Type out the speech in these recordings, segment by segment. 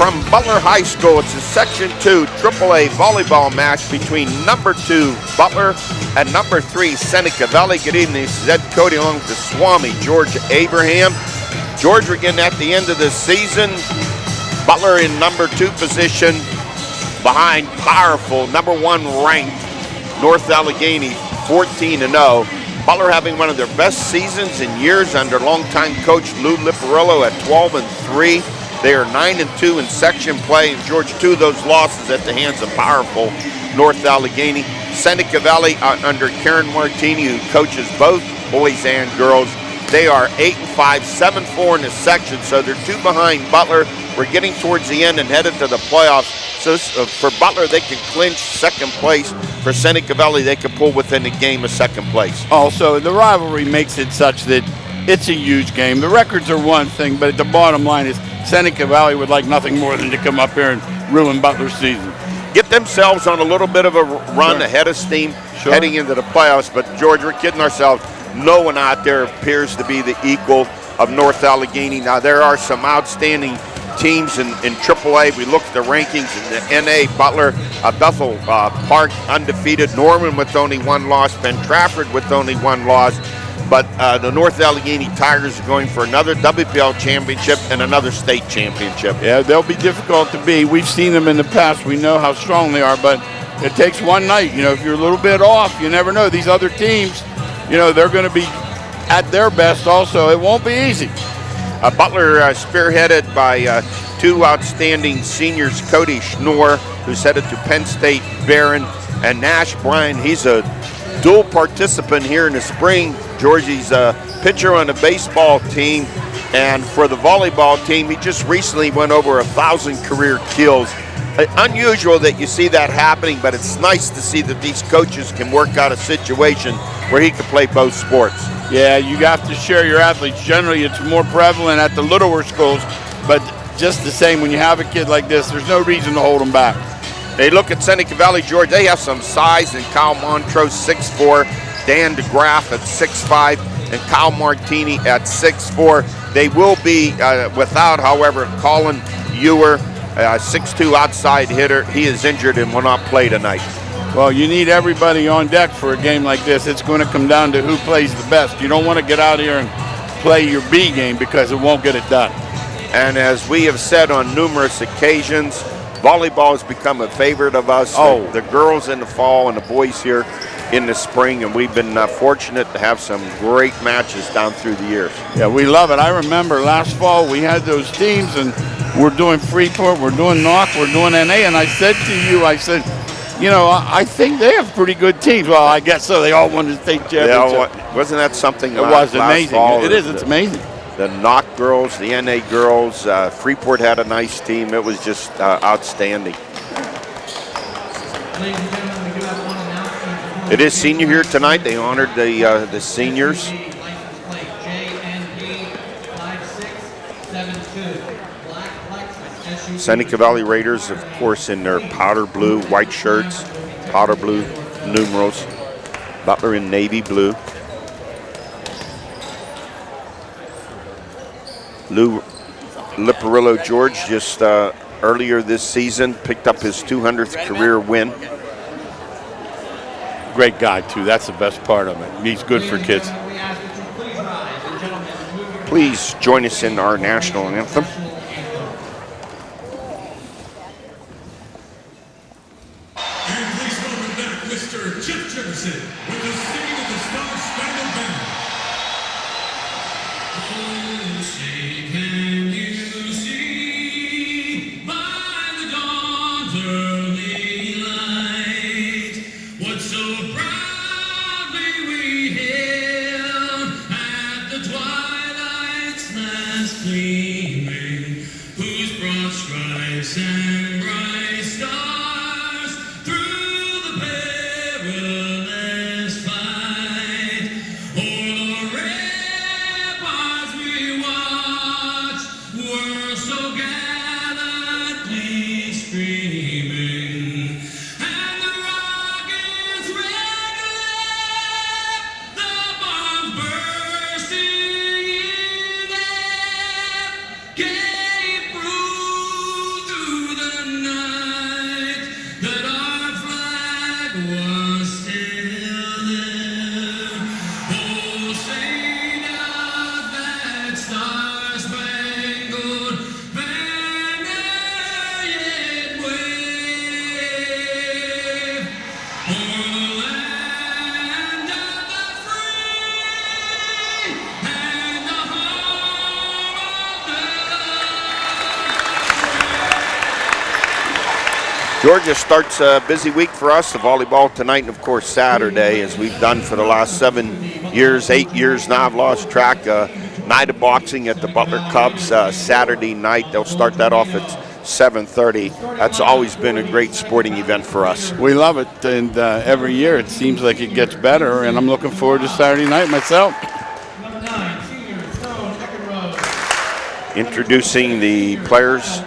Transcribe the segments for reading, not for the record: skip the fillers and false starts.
From Butler High School, it's a Section 2 AAA volleyball match between number 2 Butler and number 3 Seneca Valley. Good evening, this is Ed Cody along with the Swami, George Abraham. George, we're getting at the end of the season. Butler in number 2 position behind powerful number 1 ranked North Allegheny, 14-0. Butler having one of their best seasons in years under longtime coach Lou Liparillo at 12-3. They are 9-2 in section play. And George, 2 of those losses at the hands of powerful North Allegheny. Seneca Valley under Karen Martini, who coaches both boys and girls. They are 8-5, 7-4 in the section, so they're 2 behind Butler. We're getting towards the end and headed to the playoffs. So for Butler, they can clinch second place. For Seneca Valley, they can pull within a game of second place. Also, the rivalry makes it such that it's a huge game. The records are one thing, but the bottom line is Seneca Valley would like nothing more than to come up here and ruin Butler's season. Get themselves on a little bit of a run ahead of steam heading into the playoffs. But, George, we're kidding ourselves. No one out there appears to be the equal of North Allegheny. Now, there are some outstanding teams in AAA. We look at the rankings in the NA. Butler, Bethel Park undefeated. Norman with only 1 loss. Ben Trafford with only 1 loss. But the North Allegheny Tigers are going for another WPL championship and another state championship. Yeah, they'll be difficult to beat. We've seen them in the past. We know how strong they are, but it takes one night. You know, if you're a little bit off, you never know. These other teams, you know, they're going to be at their best also. It won't be easy. Butler spearheaded by 2 outstanding seniors, Cody Schnorr, who's headed to Penn State Barron, and Nash Bryan. He's a dual participant here in the spring. Georgie's a pitcher on the baseball team, and for the volleyball team, he just recently went over 1,000 career kills. Unusual that you see that happening, but it's nice to see that these coaches can work out a situation where he can play both sports. Yeah, you have to share your athletes. Generally, it's more prevalent at the littler schools, but just the same, when you have a kid like this, there's no reason to hold them back. They look at Seneca Valley, George. They have some size, and Kyle Montrose 6'4", Dan DeGraff at 6'5", and Kyle Martini at 6'4". They will be without, however, Colin Ewer, 6'2" outside hitter. He is injured and will not play tonight. Well, you need everybody on deck for a game like this. It's going to come down to who plays the best. You don't want to get out here and play your B game because it won't get it done. And as we have said on numerous occasions, volleyball has become a favorite of us. Oh. The girls in the fall and the boys here in the spring, and we've been fortunate to have some great matches down through the years. Yeah, we love it. I remember last fall we had those teams, and we're doing Freeport, we're doing Knock, we're doing NA, and I said to you, I said, you know, I think they have pretty good teams. Well, I guess so. They all won the state championship. Yeah, wasn't that something? It was amazing. Fall? It is. It's amazing. The Knock girls, the NA girls, Freeport had a nice team. It was just outstanding. It is senior here tonight. They honored the seniors. Seneca Valley Raiders, of course, in their powder blue white shirts, powder blue numerals. Butler in navy blue. Lou Liparillo, George, just earlier this season picked up his 200th career win. Great guy, too. That's the best part of it. He's good for kids. Please join us in our national anthem. Stars through the perilous fight. Georgia starts a busy week for us, the volleyball tonight and, of course, Saturday, as we've done for the last 7 years, 8 years now. I've lost track. Night of boxing at the Butler Cubs Saturday night. They'll start that off at 7:30. That's always been a great sporting event for us. We love it, and every year it seems like it gets better, and I'm looking forward to Saturday night myself. Introducing the players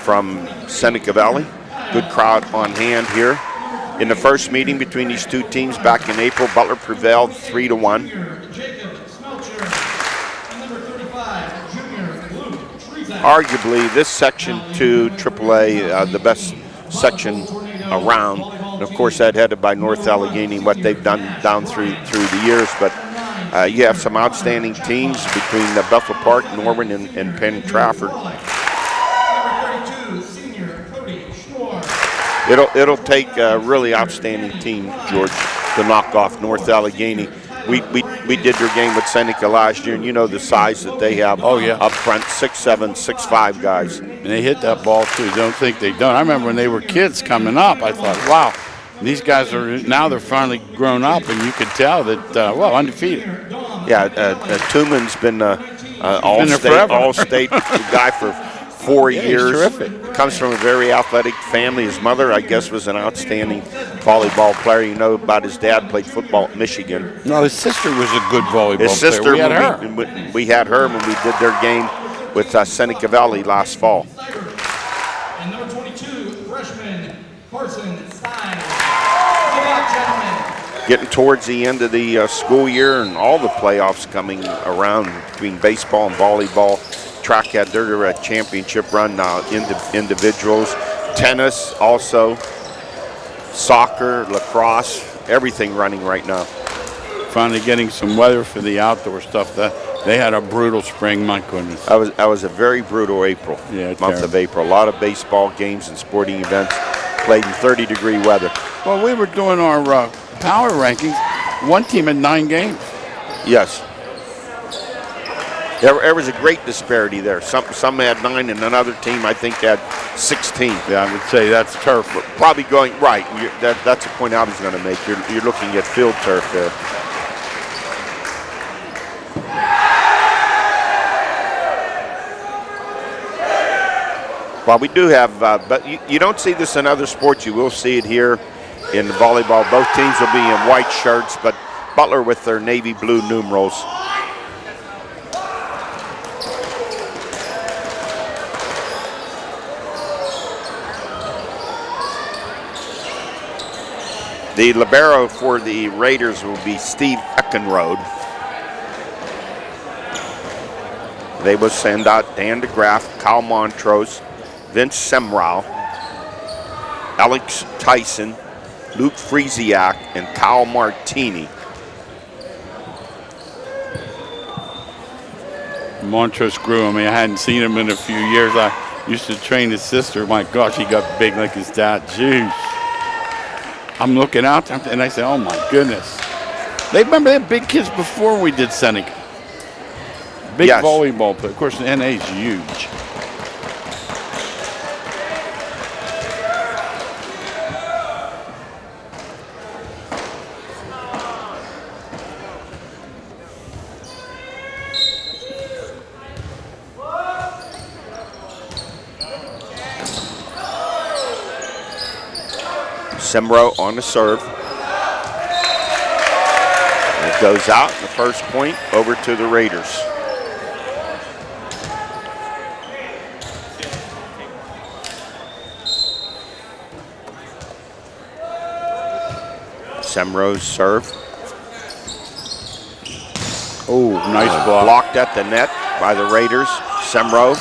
from Seneca Valley. Good crowd on hand here. In the first meeting between these two teams back in April, Butler prevailed 3-1. Arguably, this Section 2 AAA, the best section around. And of course, that headed by North Allegheny, what they've done down through the years. But you have some outstanding teams between Bethel Park, Norman, and Penn Trafford. It'll take a really outstanding team, George, to knock off North Allegheny. We did their game with Seneca last year, and you know the size that they have. Oh, yeah. Up front, 6'7", 6'5" guys. And they hit that ball too. Don't think they don't. I remember when they were kids coming up, I thought, wow, these guys they're finally grown up, and you could tell that, undefeated. Yeah, Tuman's been all-state guy for 4 years. He's terrific. Comes from a very athletic family. His mother, I guess, was an outstanding volleyball player. You know about his dad, played football at Michigan. No, his sister was a good volleyball player. His sister, we had her. We had her when we did their game with Seneca Valley last fall. And number 22, freshman Carson Stein. Getting towards the end of the school year, and all the playoffs coming around between baseball and volleyball. Track had their championship run now, individuals. Tennis also. Soccer, lacrosse, everything running right now. Finally getting some weather for the outdoor stuff. They had a brutal spring, my goodness. That was a very brutal April, month of April. A lot of baseball games and sporting events played in 30-degree weather. Well, we were doing our power rankings. One team had 9 games. Yes. There was a great disparity there. Some had 9, and another team, I think, had 16. Yeah, I would say that's turf. Probably going right. That's a point I was going to make. You're looking at field turf there. Well, we do have, but you don't see this in other sports. You will see it here in volleyball. Both teams will be in white shirts, but Butler with their navy blue numerals. The libero for the Raiders will be Steve Eckenrode. They will send out Dan DeGraff, Kyle Montrose, Vince Semrau, Alex Tyson, Luke Friesiak, and Kyle Martini. Montrose grew. I mean, I hadn't seen him in a few years. I used to train his sister. My gosh, he got big like his dad. Jeez. I'm looking out and I say, oh my goodness. They had big kids before we did Seneca. Big volleyball player. Of course, the NA is huge. Semro on the serve. It goes out, the first point over to the Raiders. Semro's serve. Oh, nice block. Blocked at the net by the Raiders. Semro.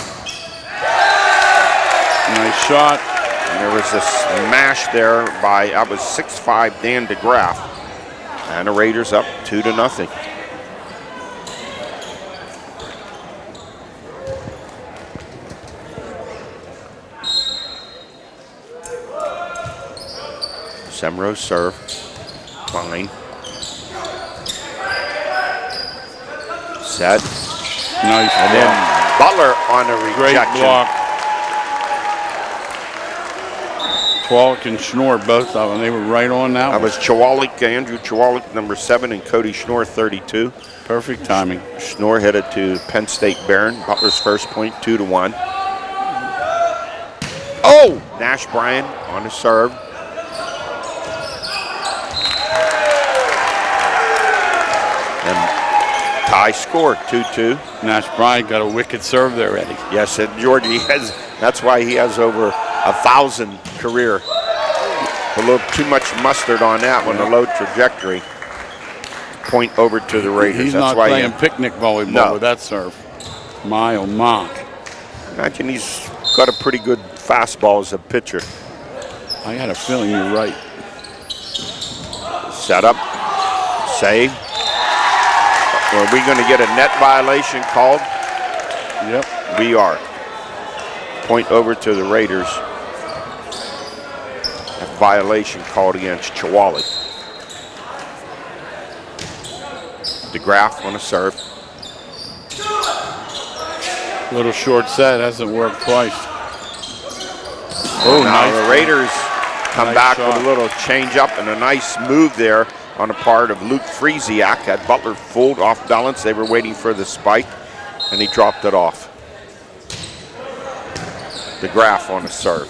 Nice shot. And there was a smash there by, that was 6'5" Dan DeGraff. And the Raiders up 2-0. Semro's serve. Fine. Set. Nice. And then Butler on a rejection. Great block. Chwalik and Schnorr, both of them. They were right on that That one. was Chwalik, Andrew Chwalik, number 7, and Cody Schnorr, 32. Perfect timing. Schnorr headed to Penn State Barron. Butler's first point, 2-1. Oh! Nash Bryan on the serve. And tie score, 2-2. Nash Bryant got a wicked serve there, Eddie. Yes, and George, that's why he has over 1,000 career. A little too much mustard on that one, a low trajectory. Point over to the Raiders. He's that's not why playing picnic volleyball with that serve. My, oh my. Imagine he's got a pretty good fastball as a pitcher. I had a feeling you're right. Set up, save. Are we going to get a net violation called? Yep. We are. Point over to the Raiders. A violation called against Chwalik. DeGraff on a serve. Little short set, hasn't worked twice. Oh, now the Raiders come back with a little change up and a nice move there on the part of Luke Friesiak. Had Butler fooled off balance. They were waiting for the spike, and he dropped it off. DeGraff on a serve.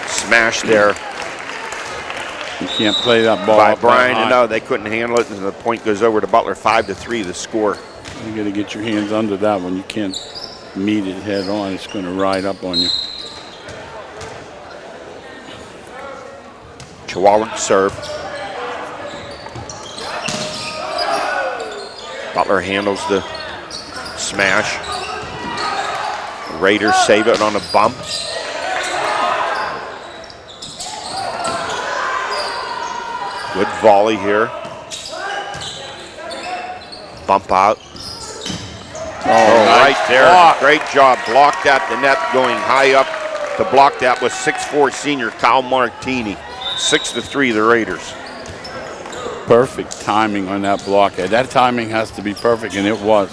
Smash there. You can't play that ball by up Bryan. that high. No, they couldn't handle it, and the point goes over to Butler, 5-3 the score. You got to get your hands under that one. You can't meet it head on. It's going to ride up on you. Chwalik serve. Butler handles the smash. Raiders save it on a bump. Good volley here. Bump out. Oh, right there. block. Great job. Blocked at the net, going high up to block that was 6'4" senior Kyle Martini. 6-3 the Raiders. Perfect timing on that block. That timing has to be perfect, and it was.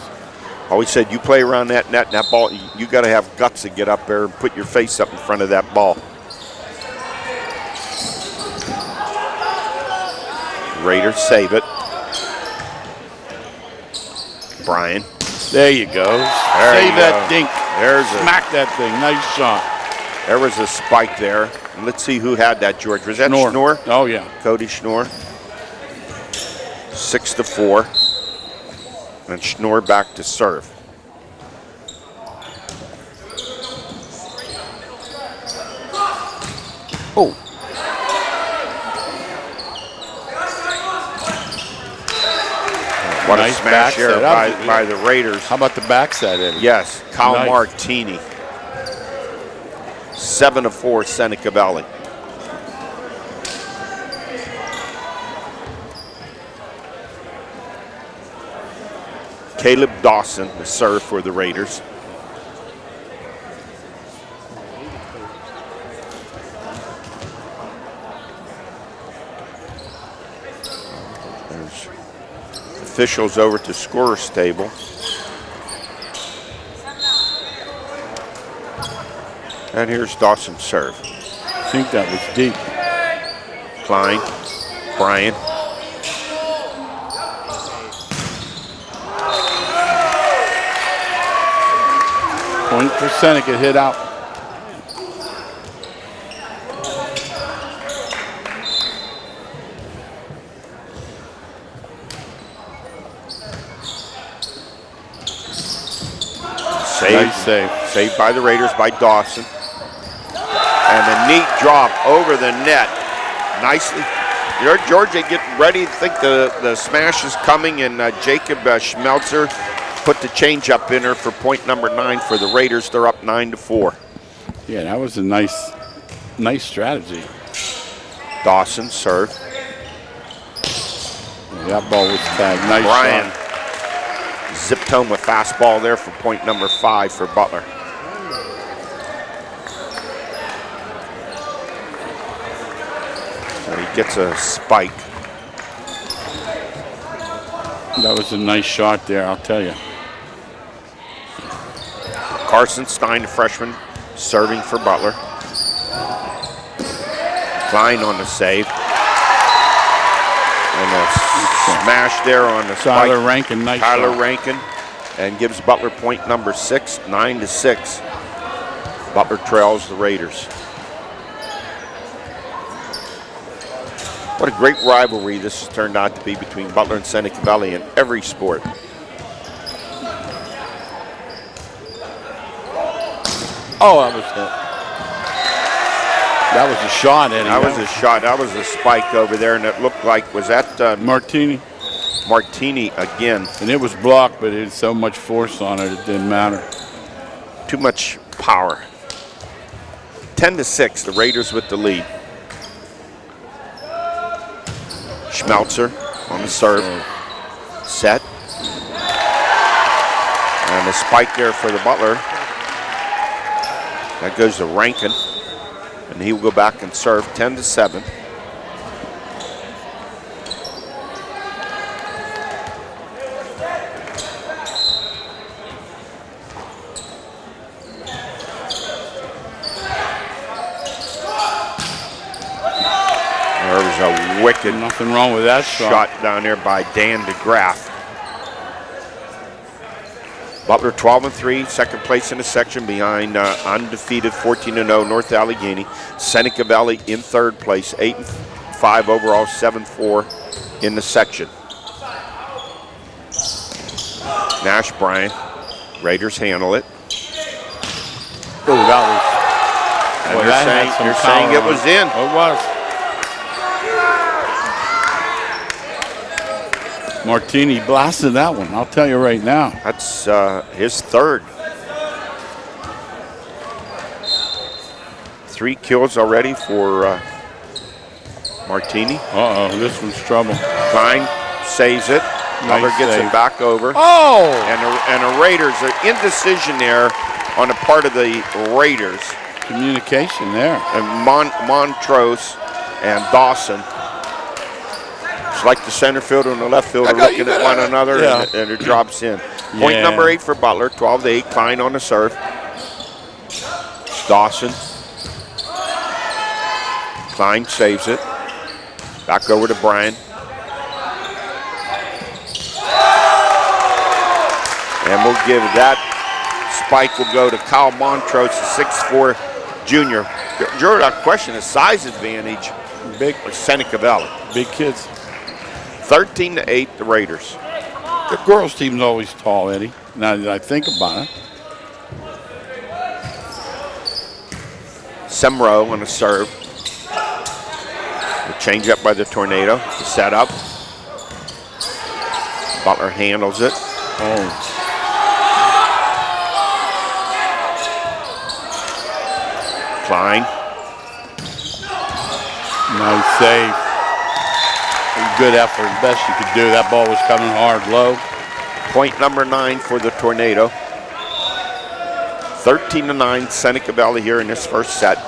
Always said you play around that net and that ball, you got to have guts to get up there and put your face up in front of that ball. Raiders save it. Bryan. There you go. Save that dink. Smack that thing. Nice shot. There was a spike there. And let's see who had that, George. Was that Schnorr? Oh, yeah. Cody Schnorr. 6-4. And Schnorr back to serve. Oh. What nice a smash here by the Raiders. How about the backside, Eddie? Yes, Kyle Nice. Martini. 7-4 Seneca Valley. Caleb Dawson, the serve for the Raiders. There's officials over to scorer's table. And here's Dawson's serve. I think that was deep. Klein, Bryan. Point for Seneca, hit out. Nice save. Saved by the Raiders by Dawson. And a neat drop over the net. Nicely. Georgia getting ready to think the smash is coming, and Jacob Schmelzer put the change up in her for point number 9 for the Raiders. They're up 9-4. Yeah, that was a nice strategy. Dawson serve. That ball was tagged. Nice Bryan shot. zipped home a fastball there for point number 5 for Butler. So he gets a spike. That was a nice shot there, I'll tell you. Carson Stein, the freshman, serving for Butler. Klein on the save. And a smash there on the spike. Tyler Rankin, nice Tyler shot. Rankin, and gives Butler point number 6, 9-6. Butler trails the Raiders. What a great rivalry this has turned out to be between Butler and Seneca Valley in every sport. Oh, that was a shot, Eddie. That was a shot. That was a spike over there, and it looked like, was that Martini. Martini again? And it was blocked, but it had so much force on it, it didn't matter. Too much power. 10-6, the Raiders with the lead. Schmelzer on the serve. Set. And a spike there for the Butler. That goes to Rankin. And he will go back and serve 10-7. There was a wicked Nothing wrong with that shot down there by Dan DeGraff. Butler 12-3, second place in the section behind undefeated 14-0 North Allegheny. Seneca Valley in third place, 8-5 overall, 7-4 in the section. Nash Bryant, Raiders handle it. Oh, that was. And Boy, you're saying it was in. It was. Martini blasted that one, I'll tell you right now. That's his third. 3 kills already for Martini. Uh-oh, this one's trouble. Klein saves it. Butler gets save. it back over. Oh! And the Raiders, are indecision there on the part of the Raiders. Communication there. And Montrose and Dawson. It's like the center fielder and the left fielder looking at one another, Yeah. and it drops in. Point number 8 for Butler, 12-8. Klein on the serve. Dawson. Klein saves it. Back over to Bryan. And we'll give that spike will go to Kyle Montrose, the 6'4" junior. Jordan, I question the size advantage Big, for Seneca Valley. big kids. 13-8, the Raiders. The girls' team's always tall, Eddie. Now that I think about it. Semro on the serve. The change up by the Tornado. The setup. Butler handles it. Oh. Klein. Nice save. Good effort, best you could do. That ball was coming hard, low. Point number 9 for the Tornado. 13-9, Seneca Valley here in this first set.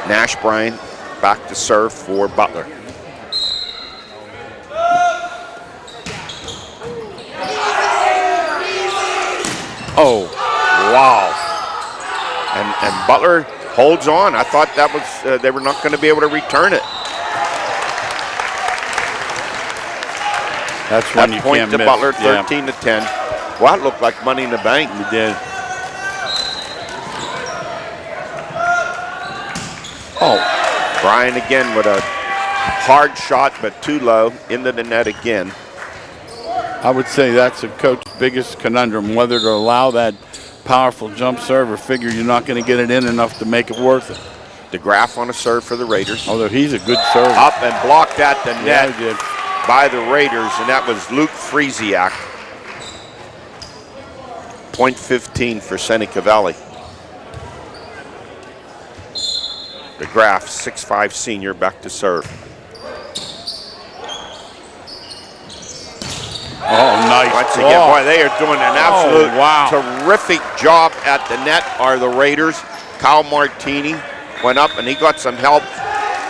Nash Bryant back to serve for Butler. Oh, wow. And Butler holds on. I thought that was they were not going to be able to return it. That's when you point can't to miss. Butler, Yeah. 13-10. Well, that looked like money in the bank. We did. Oh, Bryan again with a hard shot, but too low into the net again. I would say that's a coach's biggest conundrum, whether to allow that powerful jump serve or figure you're not going to get it in enough to make it worth it. DeGraff on a serve for the Raiders. Although he's a good server. Up and blocked at the net. Yeah, he did. By the Raiders, and that was Luke Friesiak. Point 15 for Seneca Valley. DeGraff, 6'5" senior, back to serve. Oh, nice. Once again, boy, they are doing an absolute terrific job at the net, are the Raiders. Kyle Martini went up, and he got some help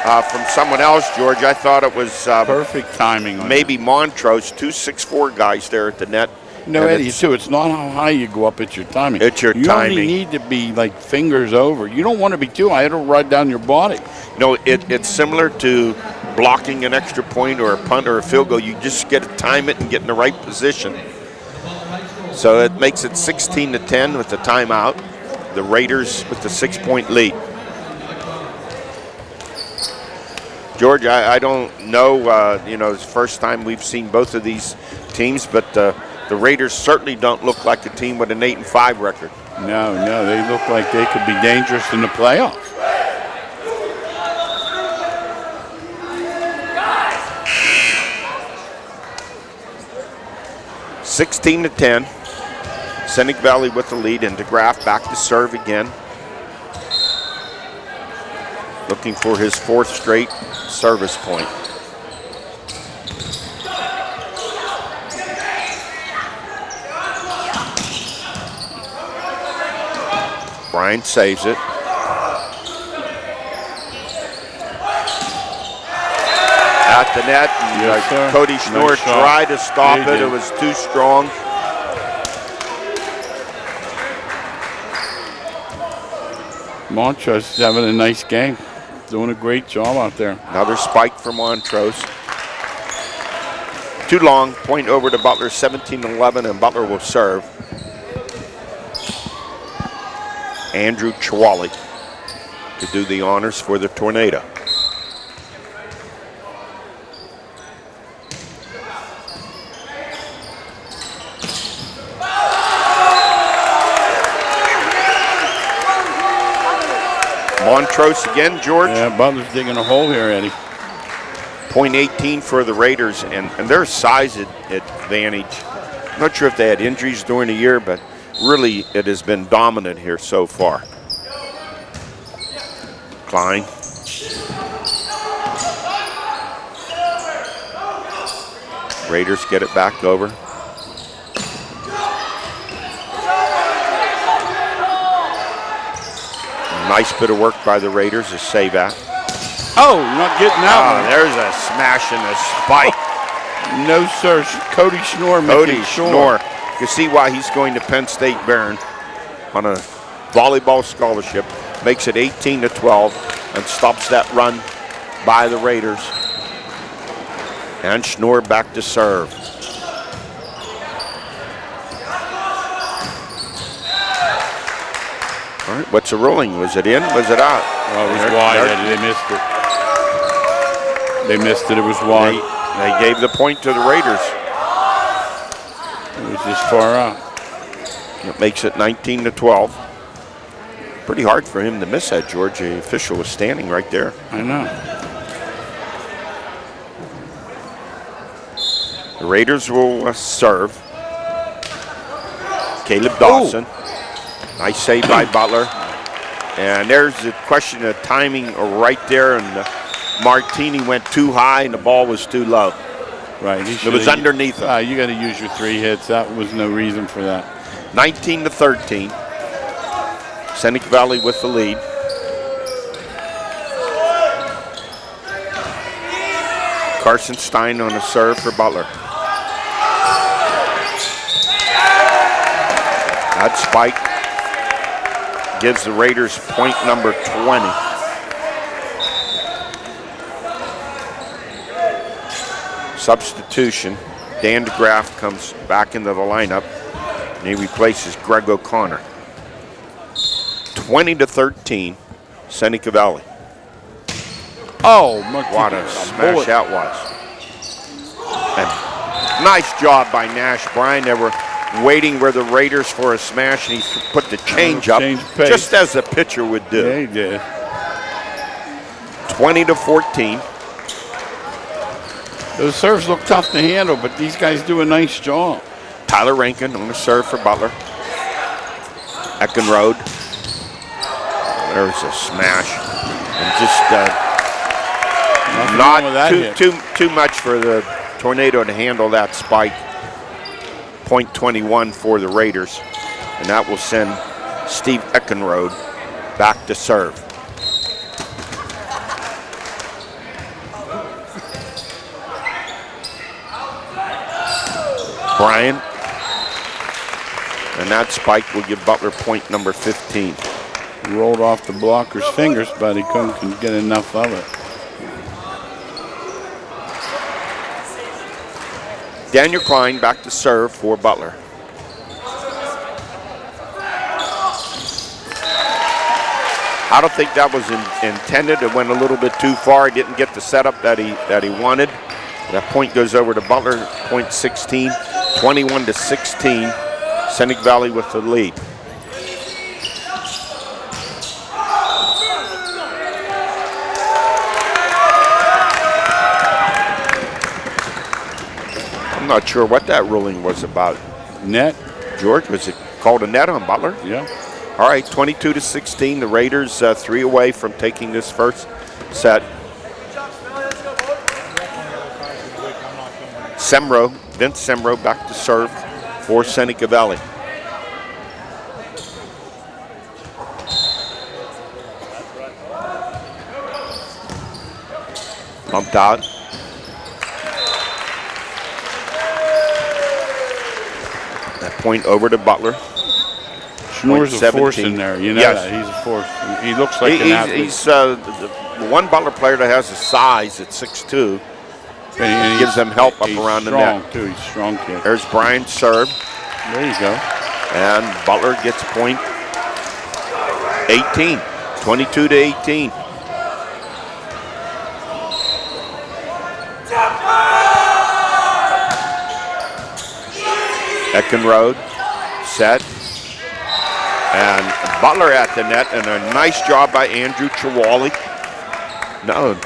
from someone else, George. I thought it was perfect timing on maybe Montrose, 2 6'4" guys there at the net. No, And Eddie, it's- too, it's not how high you go up, it's your timing. It's your you timing. only need to be like fingers over. You don't want to be too high. It'll ride down your body. You know, it's similar to blocking an extra point or a punt or a field goal. You just get to time it and get in the right position. So it makes it 16-10 with the timeout. The Raiders with the 6-point lead. George, I don't know, you know, it's the first time we've seen both of these teams, but the Raiders certainly don't look like a team with an 8-5 record. No, they look like they could be dangerous in the playoffs. Guys. 16-10. Seneca Valley with the lead, and DeGraff back to serve again. Looking for his 4th straight service point. Bryan saves it. At the net, Yes, sir. Cody Schnorr Nice shot. tried to stop He it. did. It was too strong. Montrose is having a nice game. Doing a great job out there. Another spike for Montrose. Too long, point over to Butler, 17-11, and Butler will serve. Andrew Chwalik to do the honors for the Tornado. Montrose again, George. Yeah, Butler's digging a hole here, Eddie. Point 18 for the Raiders, and their size advantage. I'm not sure if they had injuries during the year, but really it has been dominant here so far. Klein. Raiders get it back over. Nice bit of work by the Raiders, a save out. Oh, not getting out. There's a smash and a spike. No, sir. Cody Schnorr Cody making sure. Schnorr. You can see why he's going to Penn State Barron on a volleyball scholarship. Makes it 18-12 and stops that run by the Raiders. And Schnorr back to serve. All right, what's the ruling? Was it in? Was it out? Oh, it was wide, Eddie. They missed it. They missed it. It was wide. They gave the point to the Raiders. It was just far out. It makes it 19-12. Pretty hard for him to miss that, George. The official was standing right there. I know. The Raiders will serve. Caleb Dawson. Nice save by Butler. And there's the question of timing right there, and Martini went too high and the ball was too low. Right. It was underneath him. You got to use your 3 hits. That was no reason for that. 19-13. Seneca Valley with the lead. Carson Stein on a serve for Butler. That spike gives the Raiders point number 20. Substitution. Dan DeGraff comes back into the lineup, and he replaces Greg O'Connor. 20-13, Seneca Valley. Oh, What a smash that was. And nice job by Nash Bryan. They were waiting where the Raiders for a smash, and he put the change up pace. just as the pitcher would do. Yeah, he did. 20-14. Those serves look tough to handle, but these guys do a nice job. Tyler Rankin on the serve for Butler. Eckenrode. There's a smash. And just Nothing wrong with that not too much for the Tornado to handle that spike. Point 21 for the Raiders. And that will send Steve Eckenrode back to serve. Bryan And that spike will give Butler point number 15. Rolled off the blocker's fingers, but he couldn't get enough of it. Daniel Klein back to serve for Butler. I don't think that was intended. It went a little bit too far. He didn't get the setup that he wanted. That point goes over to Butler, point 16, 21-16. Seneca Valley with the lead. I'm not sure what that ruling was about. Net. George, was it called a net on Butler? Yeah. All right, 22-16. The Raiders 3 away from taking this first set. Vince Semro back to serve for Seneca Valley. Bumped out. That point over to Butler. Schnorr's a force in there, you know. Yes. That. He's a force. He looks like an athlete. He's the one Butler player that has a size at 6'2". And gives them help up around the net. Too. He's strong kid. There's Brian's serve. There you go. And Butler gets point 18, 22-18. Eckenrode set. And Butler at the net, and a nice job by Andrew Chawali. No,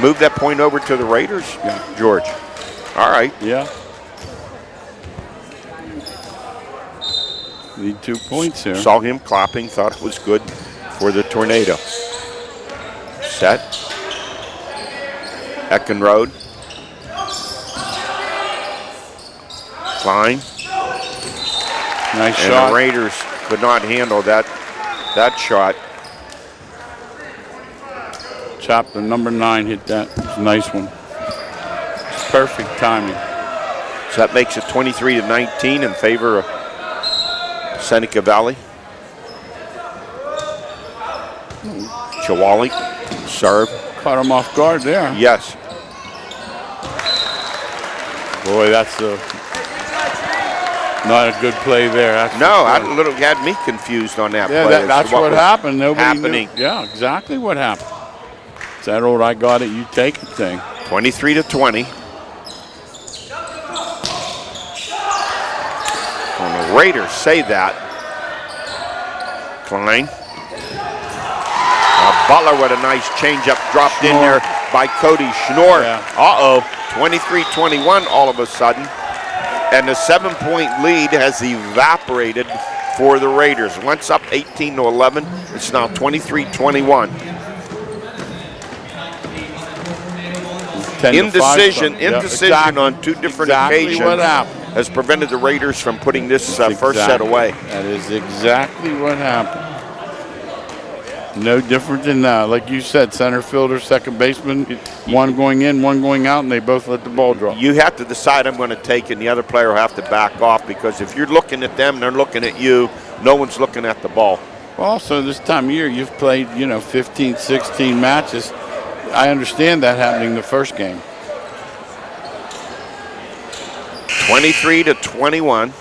move that point over to the Raiders, yeah. George. All right. Yeah. Need 2 points here. Saw him clapping, thought it was good for the Tornado. Set. Eckenrode. Klein. Nice and shot. The Raiders could not handle that shot. Chop, the number 9 hit that. It was a nice one. It's perfect timing. So that makes it 23-19 in favor of Seneca Valley. Chawali, serve. Caught him off guard there. Yes. Boy, that's not a good play there. That's no, that little had me confused on that play. That's what happened. Nobody happening. knew. Yeah, exactly what happened. It's that old I got it, you take it thing. 23-20. When the Raiders say that, Klein. Butler with a nice changeup dropped in there by Cody Schnorr. Yeah. Uh-oh, 23-21 all of a sudden. And the 7-point lead has evaporated for the Raiders. Once up 18-11, it's now 23-21. Indecision exactly. on 2 different occasions has prevented the Raiders from putting this first set away. That is exactly what happened. No different than like you said, center fielder, second baseman, one going in, one going out, and they both let the ball drop. You have to decide I'm going to take it, and the other player will have to back off, because if you're looking at them, they're looking at you, no one's looking at the ball. Well, also this time of year, you've played, 15, 16 matches. I understand that happening the first game. 23-21.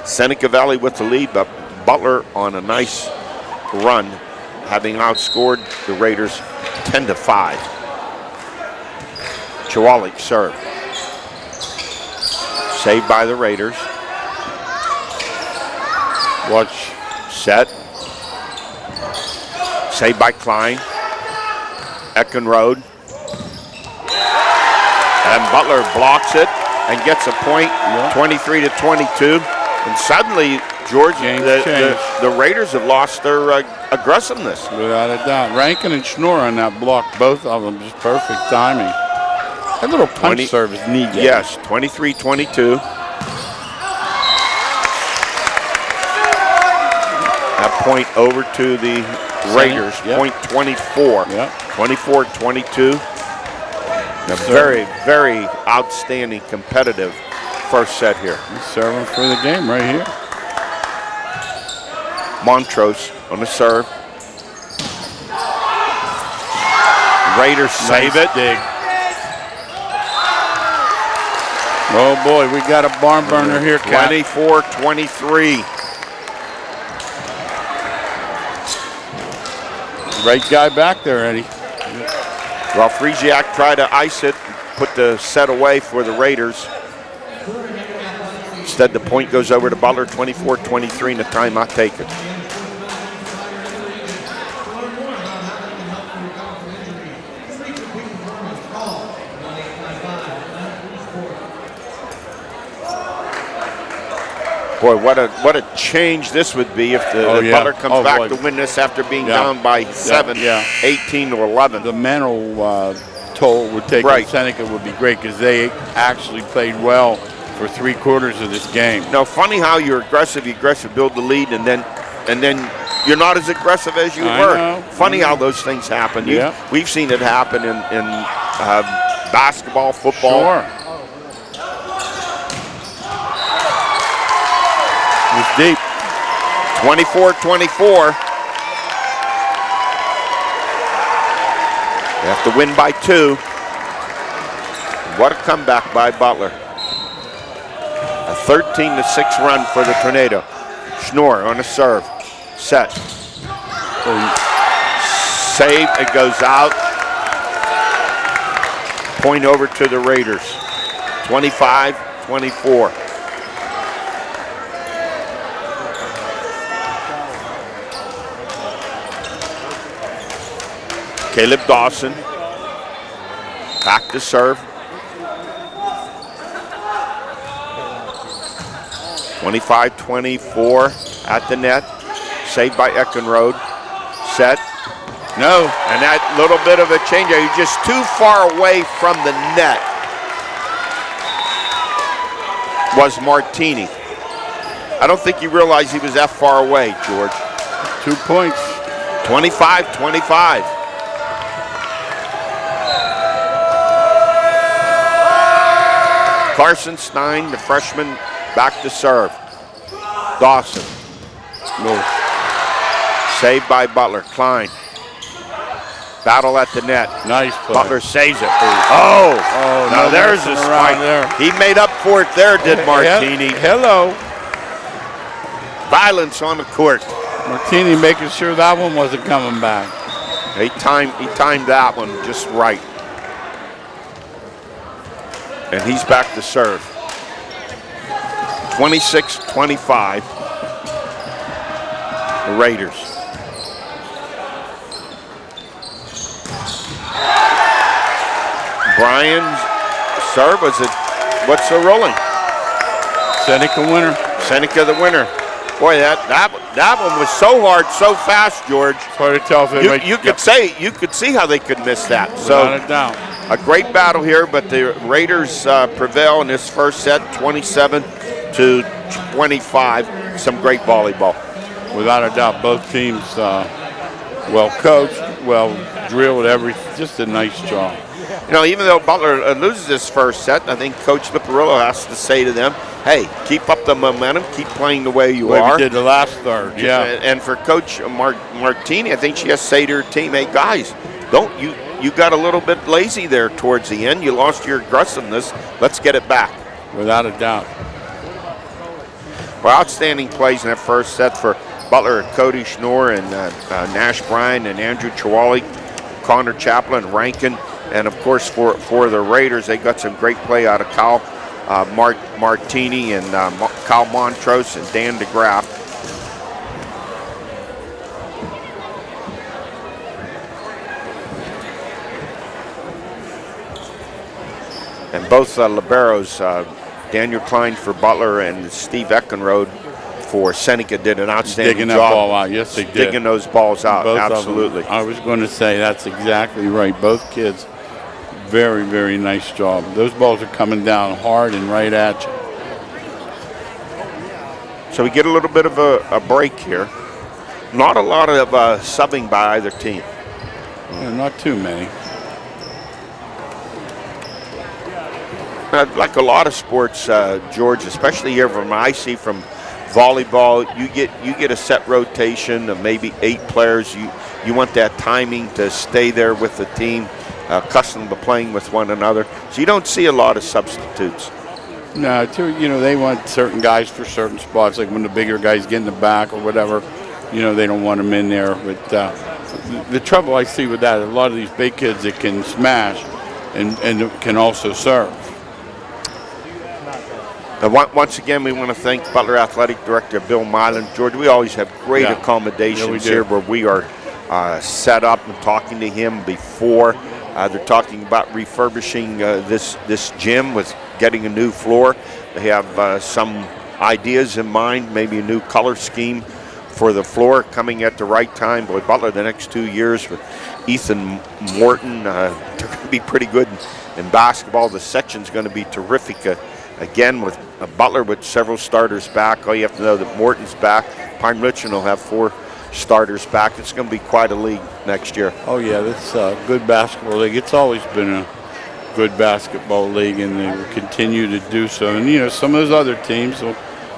Seneca Valley with the lead, but Butler on a nice run, having outscored the Raiders 10-5. Chawalik serve. Saved by the Raiders. Watch. Set. Saved by Klein. Eckenrode. And Butler blocks it and gets a point, 23-22. And suddenly, George, the Raiders have lost their aggressiveness. Without a doubt. Rankin and Schnorr on that block, both of them, just perfect timing. That little punch serve is neat. Yes, 23-22. That point over to the Raiders, point 24. 24-22. A very, very outstanding competitive first set here. He's serving for the game right here. Montrose on the serve. Raiders save it. Dig. Oh boy, we got a barn burner here, Cap. 24-23. Great guy back there, Eddie. Well, Friesiak tried to ice it, put the set away for the Raiders. Instead, the point goes over to Butler, 24-23, and the timeout taken. Boy, what a change this would be if the Butler comes back to win this after being down by 7, 18-11. The mental toll would take on Seneca would be great because they actually played well for 3/4 of this game. No, funny how you're aggressive, build the lead, and then you're not as aggressive as you were. Funny how those things happen. We've seen it happen in basketball, football. Sure. It's deep. 24-24. They have to win by 2. What a comeback by Butler. A 13-6 run for the Tornado. Schnorr on the serve. Set. Save. It goes out. Point over to the Raiders. 25-24. Caleb Dawson, back to serve. 25-24 at the net. Saved by Eckenrode. Set. No. And that little bit of a change. You're just too far away from the net. Was Martini. I don't think you realized he was that far away, George. 2 points. 25-25. Carson Stein, the freshman, back to serve. Dawson. No. Saved by Butler. Klein. Battle at the net. Nice play. Butler saves it. Oh, now no, there's a spike. There. He made up for it there, did Martini. Hello. Violence on the court. Martini making sure that one wasn't coming back. He timed that one just right. And he's back to serve. 26-25. The Raiders. Brian's serve, what's the rolling? Seneca winner. Seneca the winner. Boy, that one was so hard, so fast, George. It's hard to tell if you could see how they could miss that. Without a doubt. A great battle here, but the Raiders prevail in this first set, 27-25. Some great volleyball. Without a doubt, both teams well coached, well drilled, just a nice job. You know, even though Butler loses this first set, I think Coach Liparillo has to say to them, hey, keep up the momentum, keep playing the way you are. We did the last third, And for Coach Martini, I think she has to say to her team, hey, guys, you got a little bit lazy there towards the end. You lost your aggressiveness. Let's get it back. Without a doubt. Well, outstanding plays in that first set for Butler, Cody Schnorr, and Nash Bryan, and Andrew Chawali, Connor Chaplin, Rankin. And, of course, for the Raiders, they got some great play out of Kyle Martini and Kyle Montrose and Dan DeGraff. And both liberos, Daniel Klein for Butler and Steve Eckenrode for Seneca, did an outstanding job. Digging that ball out. Yes, they did. Digging those balls out, both absolutely. I was going to say that's exactly right. Both kids, very, very nice job. Those balls are coming down hard and right at you. So we get a little bit of a break here. Not a lot of subbing by either team. Yeah, not too many. Like a lot of sports, George, especially here from I see from volleyball, you get a set rotation of maybe 8 players. You want that timing to stay there with the team, accustomed to playing with one another. So you don't see a lot of substitutes. No, they want certain guys for certain spots, like when the bigger guys get in the back or whatever, they don't want them in there. But the trouble I see with that, a lot of these big kids that can smash and can also serve. Once again, we want to thank Butler Athletic Director Bill Milan. George, we always have great accommodations here where we are set up and talking to him before. They're talking about refurbishing this gym with getting a new floor. They have some ideas in mind, maybe a new color scheme for the floor coming at the right time. Boy, Butler the next 2 years with Ethan Morton, they're going to be pretty good in basketball. The section's going to be terrific. Again, with Butler with several starters back. All you have to know that Morton's back. Pine Richmond will have 4 starters back. It's going to be quite a league next year. Oh, yeah, that's a good basketball league. It's always been a good basketball league, and they will continue to do so. And, some of those other teams,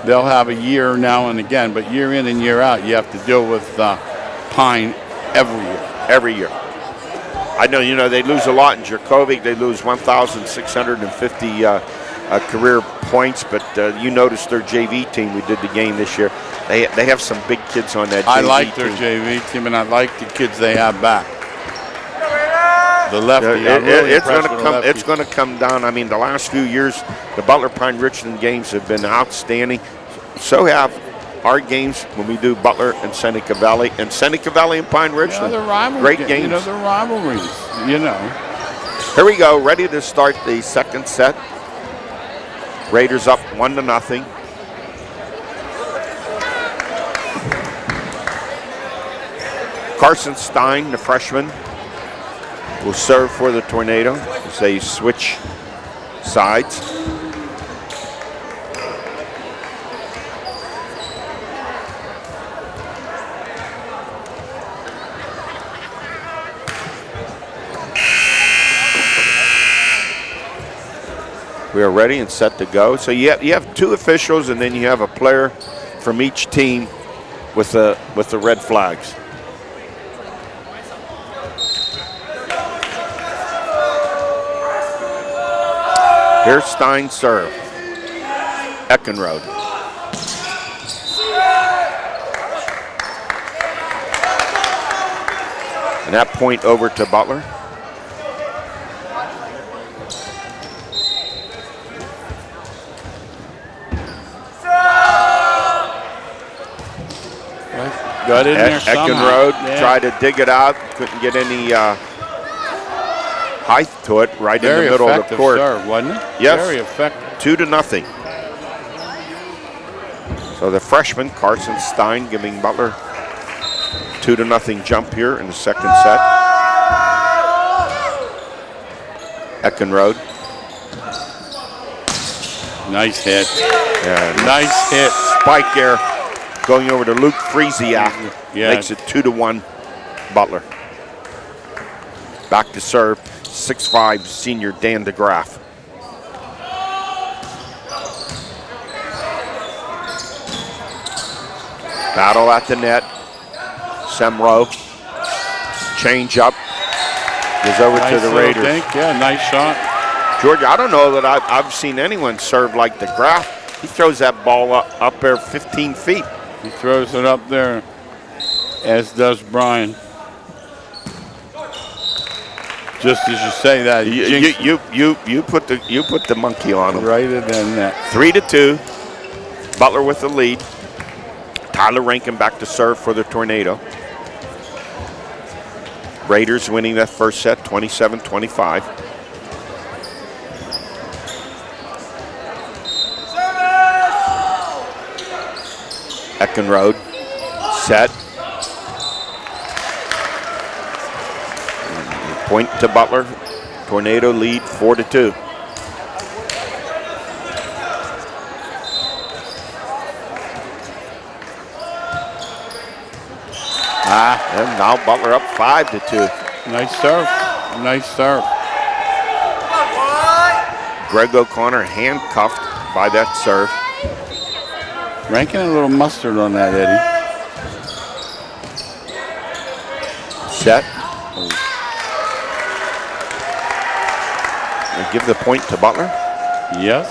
they'll have a year now and again, but year in and year out, you have to deal with Pine every year. Every year. I know, they lose a lot in Jerkovic. They lose 1,650 career points, but you noticed their JV team. We did the game this year. They have some big kids on that JV team. I like their JV team, and I like the kids they have back. The lefty. It's going to come down. I mean, the last few years, the Butler Pine Richmond games have been outstanding. So have our games when we do Butler and Seneca Valley and Pine Richmond. The rivalry, great games. The rivalries. Here we go, ready to start the second set. Raiders up 1-0. Carson Stein, the freshman, will serve for the Tornado as they switch sides. We are ready and set to go. So you have 2 officials, and then you have a player from each team with the red flags. Here's Stein's serve. Eckenrode. And that point over to Butler. Got in there somehow. Eckenrode tried to dig it out. Couldn't get any height to it right in the middle of the court. Serve, wasn't it? Yes. Very effective. 2-0. So the freshman, Carson Stein, giving Butler 2-0 jump here in the second set. Eckenrode. Nice hit. Yeah, nice hit. Spike there. Going over to Luke Friesiak. Makes it 2-1 Butler. Back to serve, 6'5" senior Dan DeGraff. Battle at the net. Semro. Change up. Goes over to the Raiders. Yeah, nice shot. George, I don't know that I've seen anyone serve like DeGraff. He throws that ball up there 15 feet. He throws it up there, as does Brian. Just as you say that, you put the monkey on him. Right in that. 3-2. Butler with the lead. Tyler Rankin back to serve for the Tornado. Raiders winning that first set, 27-25. Eckenrode, set. Point to Butler. Tornado lead 4-2. And now Butler up 5-2. Nice serve. Nice serve. Greg O'Connor handcuffed by that serve. Ranking a little mustard on that, Eddie. Set. We give the point to Butler. Yes.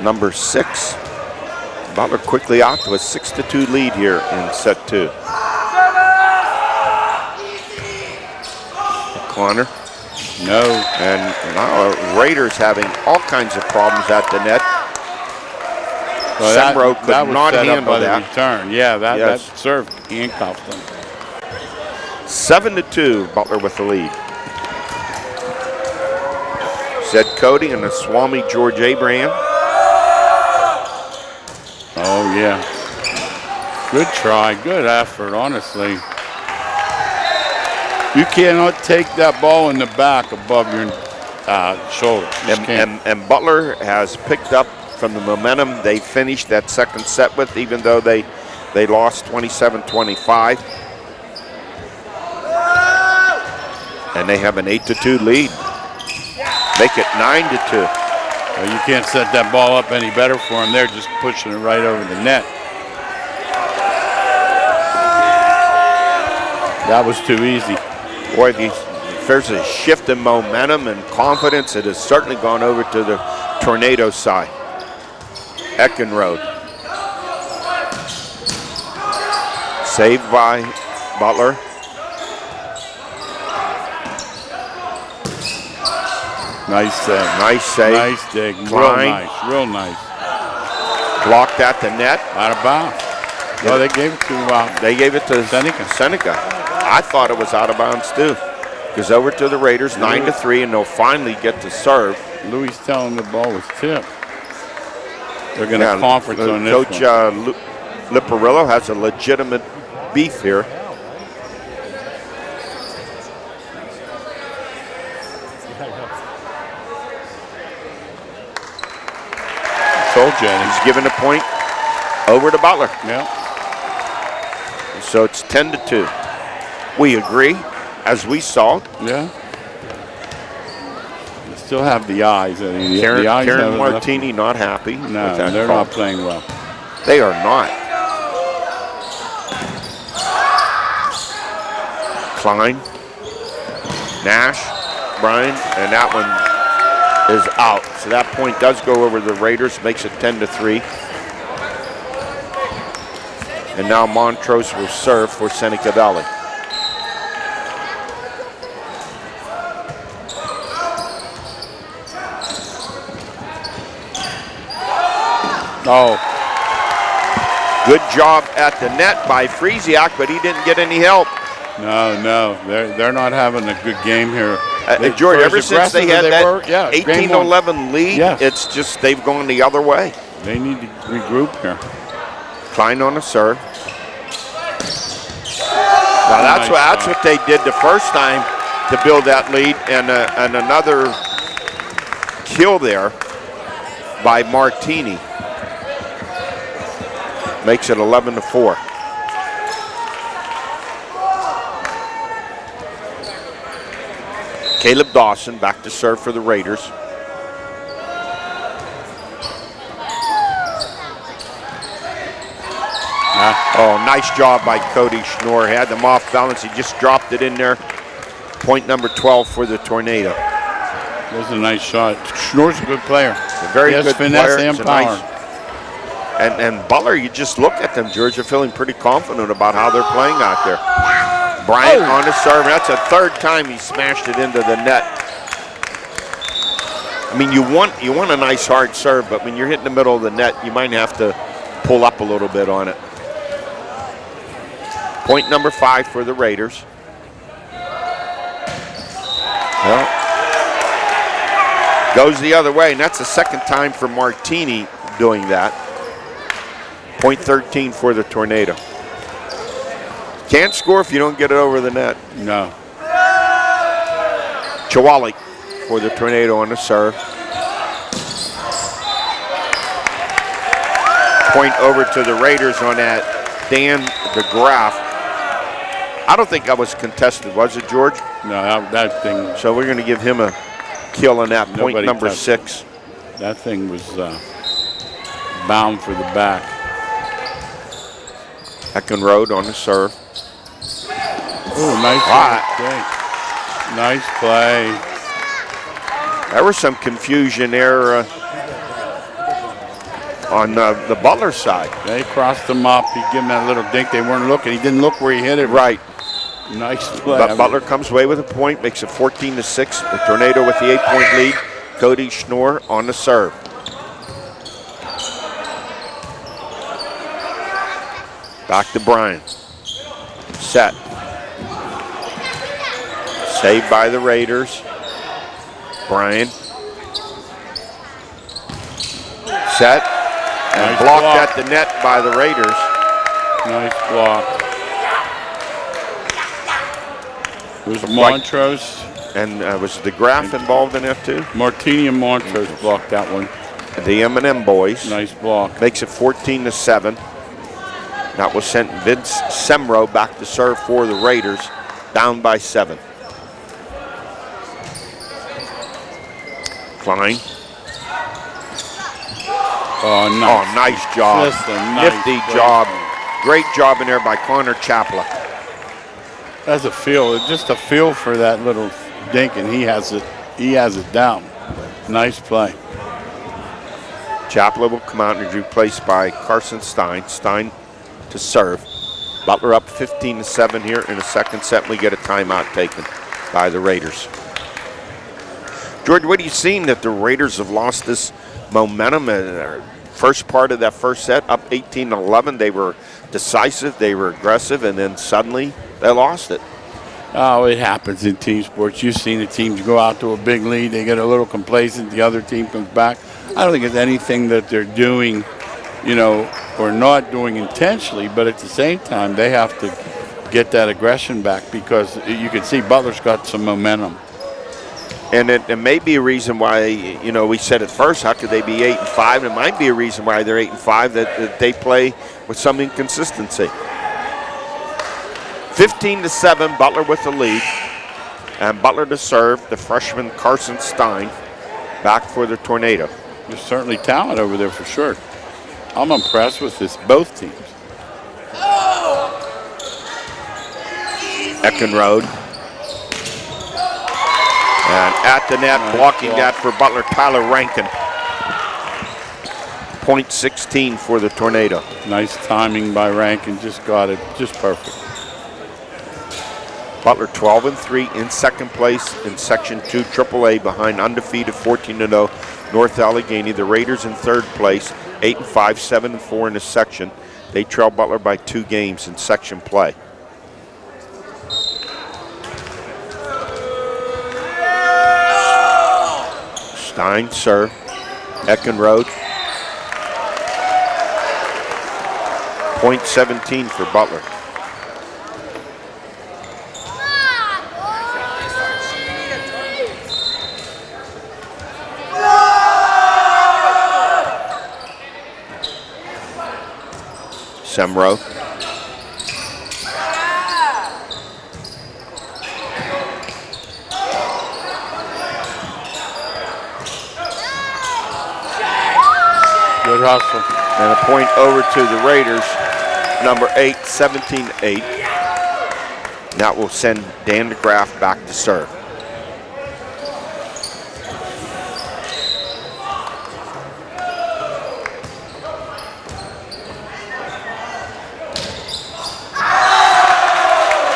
Number 6. Butler quickly out to a 6-2 lead here in set 2. O'Connor. No. And now Raiders having all kinds of problems at the net. Well, Sembro could that was not set up handle by the that. return. Yeah, that Yes. serve handcuffed them. 7-2, Butler with the lead. Zed Cody and the Swami George Abraham. Oh, yeah. Good try, good effort, honestly. You cannot take that ball in the back above your shoulder. Just can't. And Butler has picked up from the momentum they finished that second set with, even though they lost 27-25. And they have an 8-2 lead. Make it 9-2. Well, you can't set that ball up any better for them. They're just pushing it right over the net. That was too easy. Boy, if there's a shift in momentum and confidence, it has certainly gone over to the Tornado side. Eckenrode. Saved by Butler. Nice save. Nice save. Nice dig. Real Klein. nice. Real nice. Blocked at the net. Out of bounds. No, they gave it to They gave it to Seneca. I thought it was out of bounds too. Goes over to the Raiders, 9-3, and they'll finally get to serve. Louis telling the ball was tipped. They're going to conference on this Coach Liparillo has a legitimate beef here. Told you. He's giving a point over to Butler. Yeah. So it's 10-2. We agree, as we saw. Yeah. They still have the eyes. I mean, Karen the eyes Martini not happy. No, with that they're call. not playing well. They are not. Klein, Nash, Bryan, and that one is out. So that point does go over the Raiders, makes it 10-3. And now Montrose will serve for Seneca Valley. Oh. Good job at the net by Friesiak, but he didn't get any help. No, they're not having a good game here. George, ever since they had that 18-11 lead, yes. it's just they've gone the other way. They need to regroup here. Klein on a serve. Now that's what they did the first time to build that lead, and another kill there by Martini. Makes it 11-4. Caleb Dawson back to serve for the Raiders. Oh, nice job by Cody Schnorr. Had them off balance. He just dropped it in there. Point number 12 for the Tornado. That was a nice shot. Schnorr's a good player. A very good finesse player. and power. And Butler, you just look at them, George, you're feeling pretty confident about how they're playing out there. Bryant on the serve. That's a third time he smashed it into the net. I mean, you want a nice hard serve, but when you're hitting the middle of the net, you might have to pull up a little bit on it. Point number 5 for the Raiders. Well, goes the other way, and that's the second time for Martini doing that. Point 13 for the Tornado. Can't score if you don't get it over the net. No. Chawali for the Tornado on the serve. Point over to the Raiders on that Dan DeGraff. I don't think that was contested, was it, George? No, that thing. So we're going to give him a killing that. Point Nobody number touched 6. That thing was bound for the back. Eckenrode on the serve. Oh, nice play. Nice play. There was some confusion there on the Butler side. They crossed him up. He gave him that little dink. They weren't looking. He didn't look where he hit it. Right. Nice play. But Butler comes away with a point, makes it 14-6. The Tornado with the 8-point lead. Cody Schnorr on the serve. Back to Bryan. Set. Saved by the Raiders. Bryan. Set. And Nice blocked block. at the net by the Raiders. Nice block. It was Montrose. And was DeGraff involved in that too? Martini and Montrose blocked that one. The M&M boys. Nice block. Makes it 14-7. That will send Vince Semro back to serve for the Raiders, down by 7. Klein. Oh, nice. Oh, nice job. Just a nice Nifty play. job. Great job in there by Connor Chapla. That's a feel. Just a feel for that little dink, and he has it. He has it down. Nice play. Chapla will come out and is replaced by Carson Stein. Stein to serve. Butler up 15-7 here in the second set. And we get a timeout taken by the Raiders. George, what are you seeing that the Raiders have lost this momentum in their first part of that first set, up 18-11. They were decisive, they were aggressive, and then suddenly they lost it. Oh, it happens in team sports. You've seen the teams go out to a big lead, they get a little complacent, the other team comes back. I don't think it's anything that they're doing, you know, or not doing intentionally, but at the same time, they have to get that aggression back because you can see Butler's got some momentum. And it may be a reason why, you know, we said at first, how could they be 8-5? It might be a reason why they're 8-5, that they play with some inconsistency. 15-7, Butler with the lead. And Butler to serve, the freshman Carson Stein back for the Tornado. There's certainly talent over there for sure. I'm impressed with this, both teams. Eckenrode. And at the net, blocking that for Butler, Tyler Rankin. Point 16 for the Tornado. Nice timing by Rankin, just got it, just perfect. Butler 12-3 in second place in Section 2 AAA behind undefeated 14-0 North Allegheny. The Raiders in third place, 8-5, 7-4 in the section. They trail Butler by 2 games in section play. Stein serve. Eckenrode. Point 17 for Butler. Semro. Good hustle. And a point over to the Raiders, number 8, 17-8. That will send Dan DeGraff back to serve.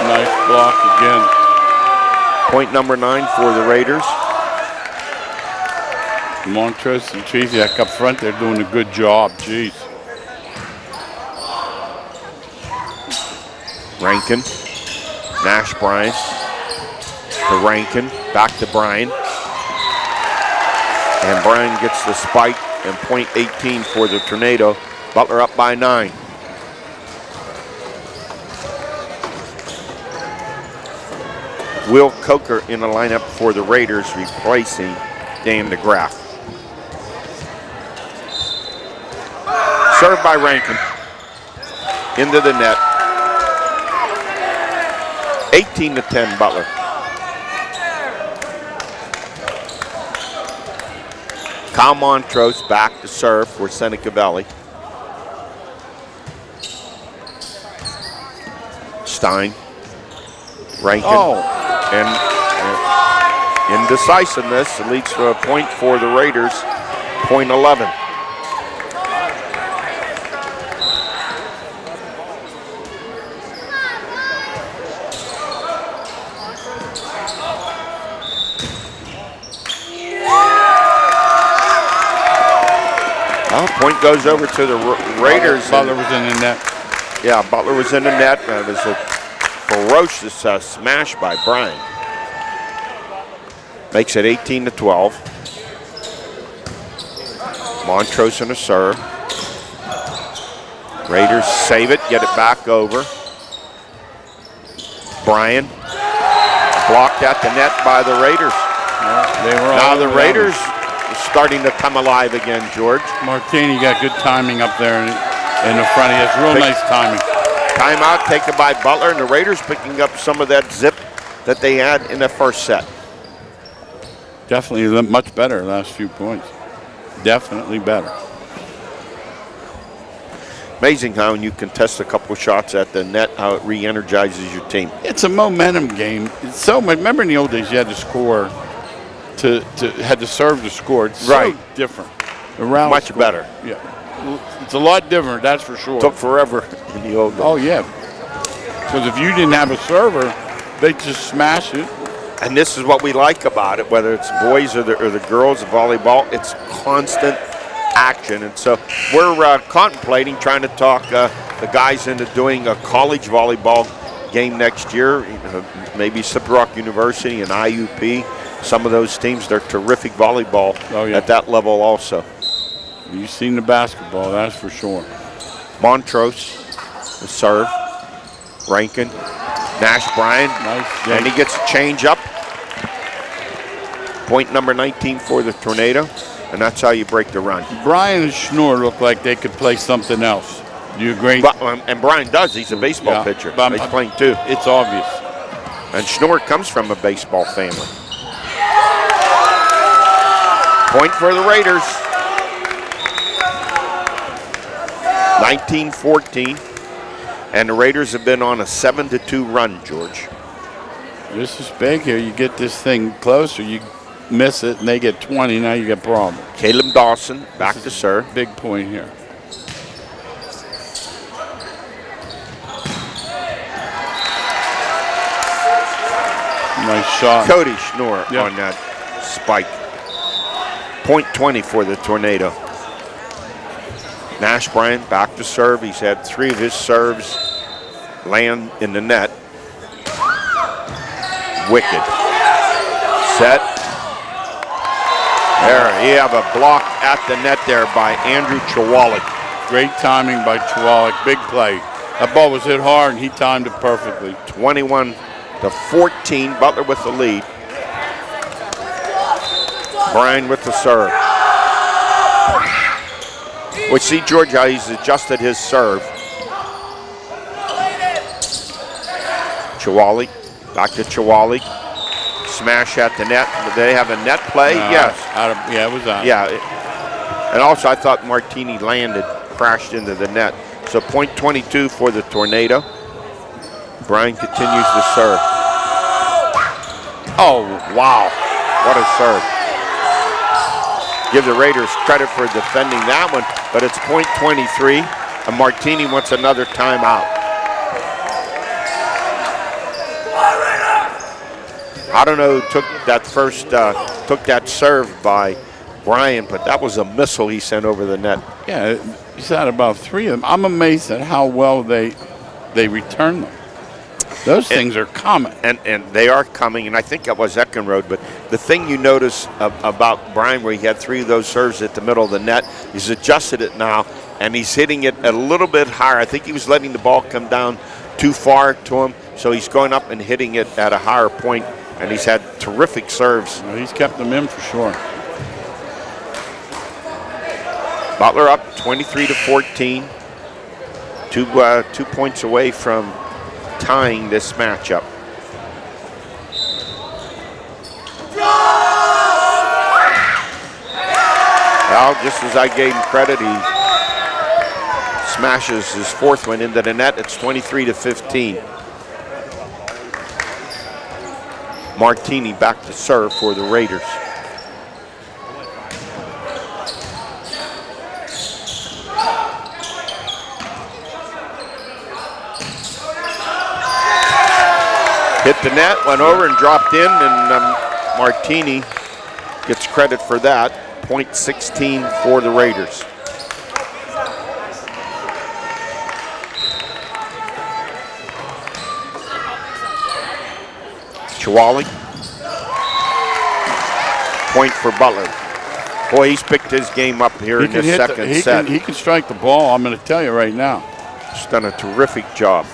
Nice block again. Point number 9 for the Raiders. Montrose and Treziak up front, they're doing a good job, jeez. Rankin, Nash Bryan, to Rankin, back to Bryan. And Bryan gets the spike and point 18 for the Tornado. Butler up by 9. Will Coker in the lineup for the Raiders, replacing Dan DeGraff. Served by Rankin. Into the net. 18-10 Butler. Kyle Montrose back to serve for Seneca Valley. Stein, Rankin, and indecisiveness leads to a point for the Raiders, point 11. Well, point goes over to the Raiders. Butler was in the net. Yeah, Butler was in the net. It was a ferocious smash by Bryan. Makes it 18-12. Montrose in a serve. Raiders save it, get it back over. Bryan blocked at the net by the Raiders. Yeah, they were now the Raiders are starting to come alive again, George. Martini got good timing up there in the front. He has real nice timing. Timeout taken by Butler, and the Raiders picking up some of that zip that they had in the first set. Definitely much better last few points. Definitely better. Amazing how when you contest a couple shots at the net, how it re-energizes your team. It's a momentum game. It's so much. Remember in the old days, you had to score, had to serve to score. It's so different. Much better. Yeah, it's a lot different. That's for sure. Took forever in the old days. Oh yeah, because if you didn't have a server, they just smash it. And this is what we like about it, whether it's boys or the girls of volleyball. It's constant action, and so we're contemplating trying to talk the guys into doing a college volleyball game next year. Maybe Slippery Rock University and IUP. Some of those teams, they're terrific volleyball at that level also. You've seen the basketball, that's for sure. Montrose, the serve. Rankin, Nash Bryan, nice, and he gets a change up. Point number 19 for the Tornado, and that's how you break the run. Bryan and Schnoor look like they could play something else. Do you agree? And Bryan does. He's a baseball pitcher. He's playing too. It's obvious. And Schnoor comes from a baseball family. Point for the Raiders. 19-14. And the Raiders have been on a 7-2 run, George. This is big here. You get this thing closer, you miss it, and they get 20. Now you got problems. Caleb Dawson back to serve. Big point here. Nice shot. Cody Schnoor on that spike. Point 20 for the Tornado. Nash Bryan back to serve. He's had 3 of his serves land in the net. Wicked. Set. There, you have a block at the net there by Andrew Chwalik. Great timing by Chwalik. Big play. That ball was hit hard, and he timed it perfectly. 21-14. Butler with the lead. Bryan with the serve. We see George how he's adjusted his serve. Chwalik, back to Chwalik. Smash at the net. Did they have a net play? Yes. Yeah, it was out. Yeah. And also I thought Martini landed, crashed into the net. So point 22 for the Tornado. Bryan continues to serve. Oh, wow. What a serve. Give the Raiders credit for defending that one, but it's point 23, and Martini wants another timeout. I don't know who took that first, took that serve by Bryan, but that was a missile he sent over the net. Yeah, he's had about 3 of them. I'm amazed at how well they return them. Those things are coming. And they are coming, and I think that was Eckenrode, but the thing you notice about Bryan, where he had 3 of those serves at the middle of the net, he's adjusted it now, and he's hitting it a little bit higher. I think he was letting the ball come down too far to him, so he's going up and hitting it at a higher point, and he's had terrific serves. Well, he's kept them in for sure. Butler up 23-14, 2 points away from tying this matchup. Well, just as I gave him credit, he smashes his fourth one into the net. It's 23-15. Martini back to serve for the Raiders. Hit the net, went over and dropped in, and Martini gets credit for that. Point 16 for the Raiders. Chwalik. Point for Butler. Boy, he's picked his game up here in this second set. He can strike the ball, I'm going to tell you right now. He's done a terrific job.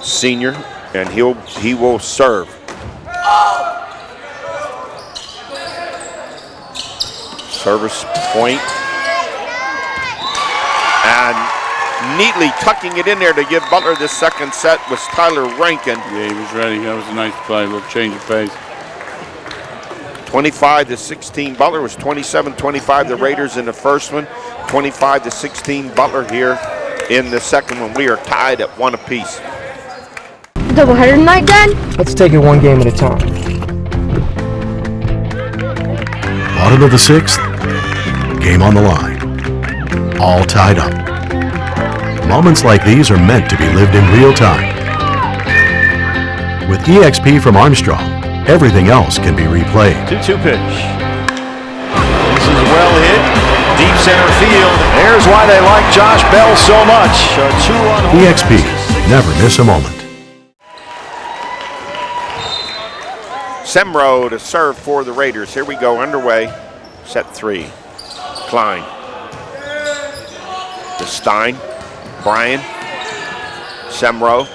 Senior, and he will serve. Service point. And neatly tucking it in there to give Butler the second set was Tyler Rankin. Yeah, he was ready. That was a nice play, a little change of pace. 25-16. Butler was 27-25. The Raiders in the first one. 25-16. Butler here in the second one. We are tied at 1 apiece. Doubleheader tonight, Dad? Let's take it one game at a time. Bottom of the sixth, game on the line. All tied up. Moments like these are meant to be lived in real time. With EXP from Armstrong, everything else can be replayed. 2-2 pitch. This is well hit, deep center field. There's why they like Josh Bell so much. A 2-run home. EXP, never miss a moment. Semro to serve for the Raiders. Here we go, underway. Set 3. Klein. To Stein. Bryan. Semro.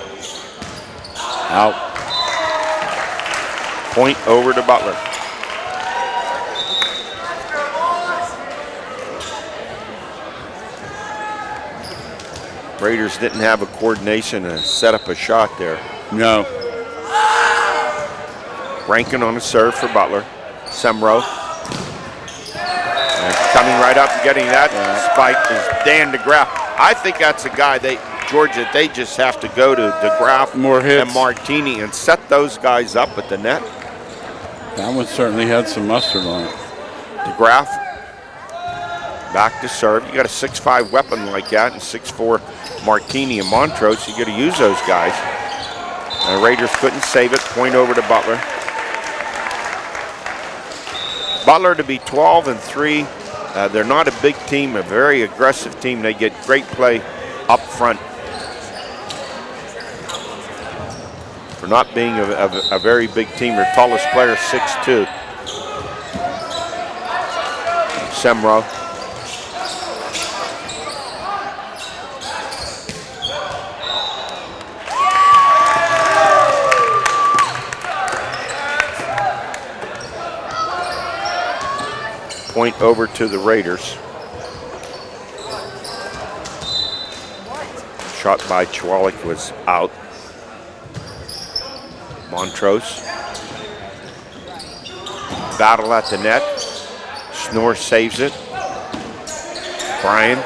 Out. Point over to Butler. Raiders didn't have a coordination to set up a shot there. No. Rankin on the serve for Butler. Semro. And coming right up and getting that spike is Dan DeGraff. I think that's a guy Georgia, they just have to go to DeGraff and Martini and set those guys up at the net. That one certainly had some mustard on it. DeGraff back to serve. You got a 6'5" weapon like that and 6'4" Martini and Montrose. You got to use those guys. The Raiders couldn't save it. Point over to Butler. Butler to be 12-3. They're not a big team, a very aggressive team. They get great play up front. For not being a very big team, their tallest player 6'2". Semro. Point over to the Raiders. Shot by Chwalik was out. Montrose. Battle at the net. Schnorr saves it. Bryan.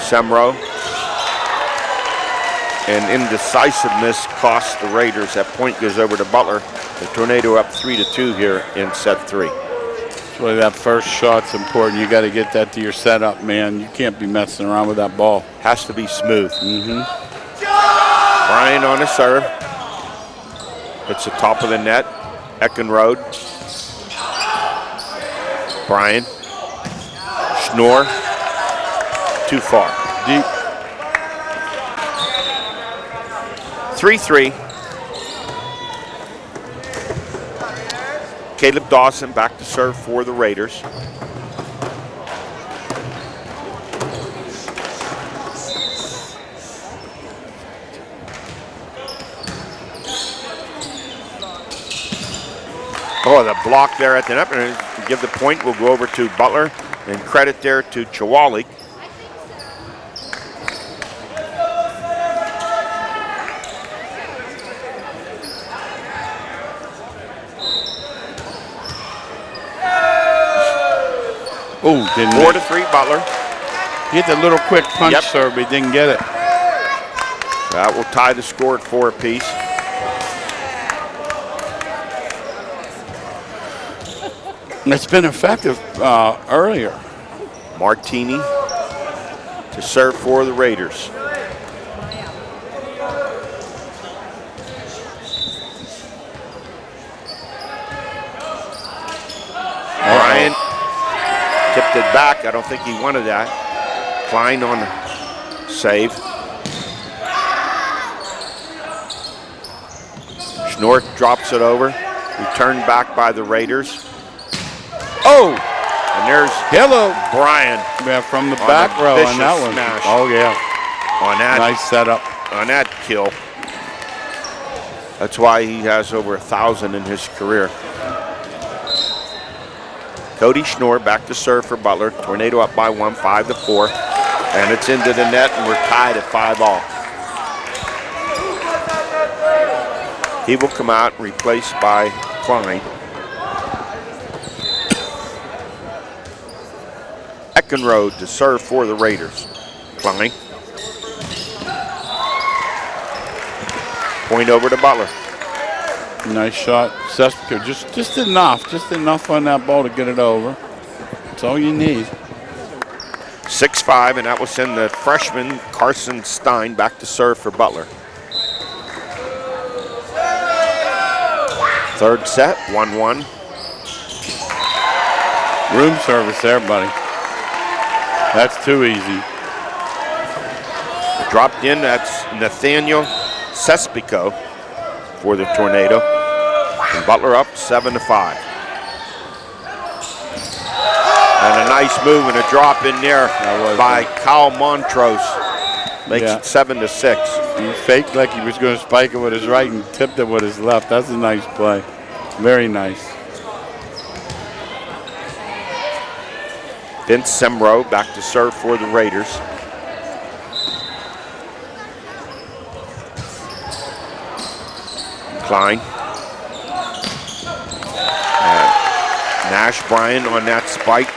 Semro. And indecisiveness costs the Raiders. That point goes over to Butler. The Tornado up 3-2 here in set 3. Well, that first shot's important. You got to get that to your setup, man. You can't be messing around with that ball. Has to be smooth. Bryan on the serve. Hits the top of the net. Eckenrode. Bryan. Schnorr. Too far. Deep. 3-3. Caleb Dawson back to serve for the Raiders. Oh, the block there at the net. And give the point. We'll go over to Butler and credit there to Chwalik. Oh, didn't 4-3 Butler. He hit the little quick punch serve, but he didn't get it. That will tie the score at 4 apiece. It's been effective earlier. Martini to serve for the Raiders. Bryant tipped it back. I don't think he wanted that. Klein on the save. Schnorr drops it over. Returned back by the Raiders. Oh! And there's Brian. Yeah, from the back row on that one. Smash. Oh, yeah. On that, Nice setup. on that kill. That's why he has over 1,000 in his career. Cody Schnorr back to serve for Butler. Tornado up by 1, 5-4. And it's into the net, and we're tied at 5-all. He will come out and replaced by Klein. Eckenrode to serve for the Raiders. Klein. Point over to Butler. Nice shot. Seneca, just enough on that ball to get it over. That's all you need. 6-5, and that will send the freshman Carson Stein back to serve for Butler. Third set, 1-1. Room service there, buddy. That's too easy. Dropped in, that's Nathaniel Sespico for the Tornado. And Butler up 7-5. And a nice move and a drop in there by Kyle Montrose. Makes it 7-6. He faked like he was going to spike it with his right and tipped it with his left. That's a nice play. Very nice. Vince Semro back to serve for the Raiders. Klein. Nash Bryan on that spike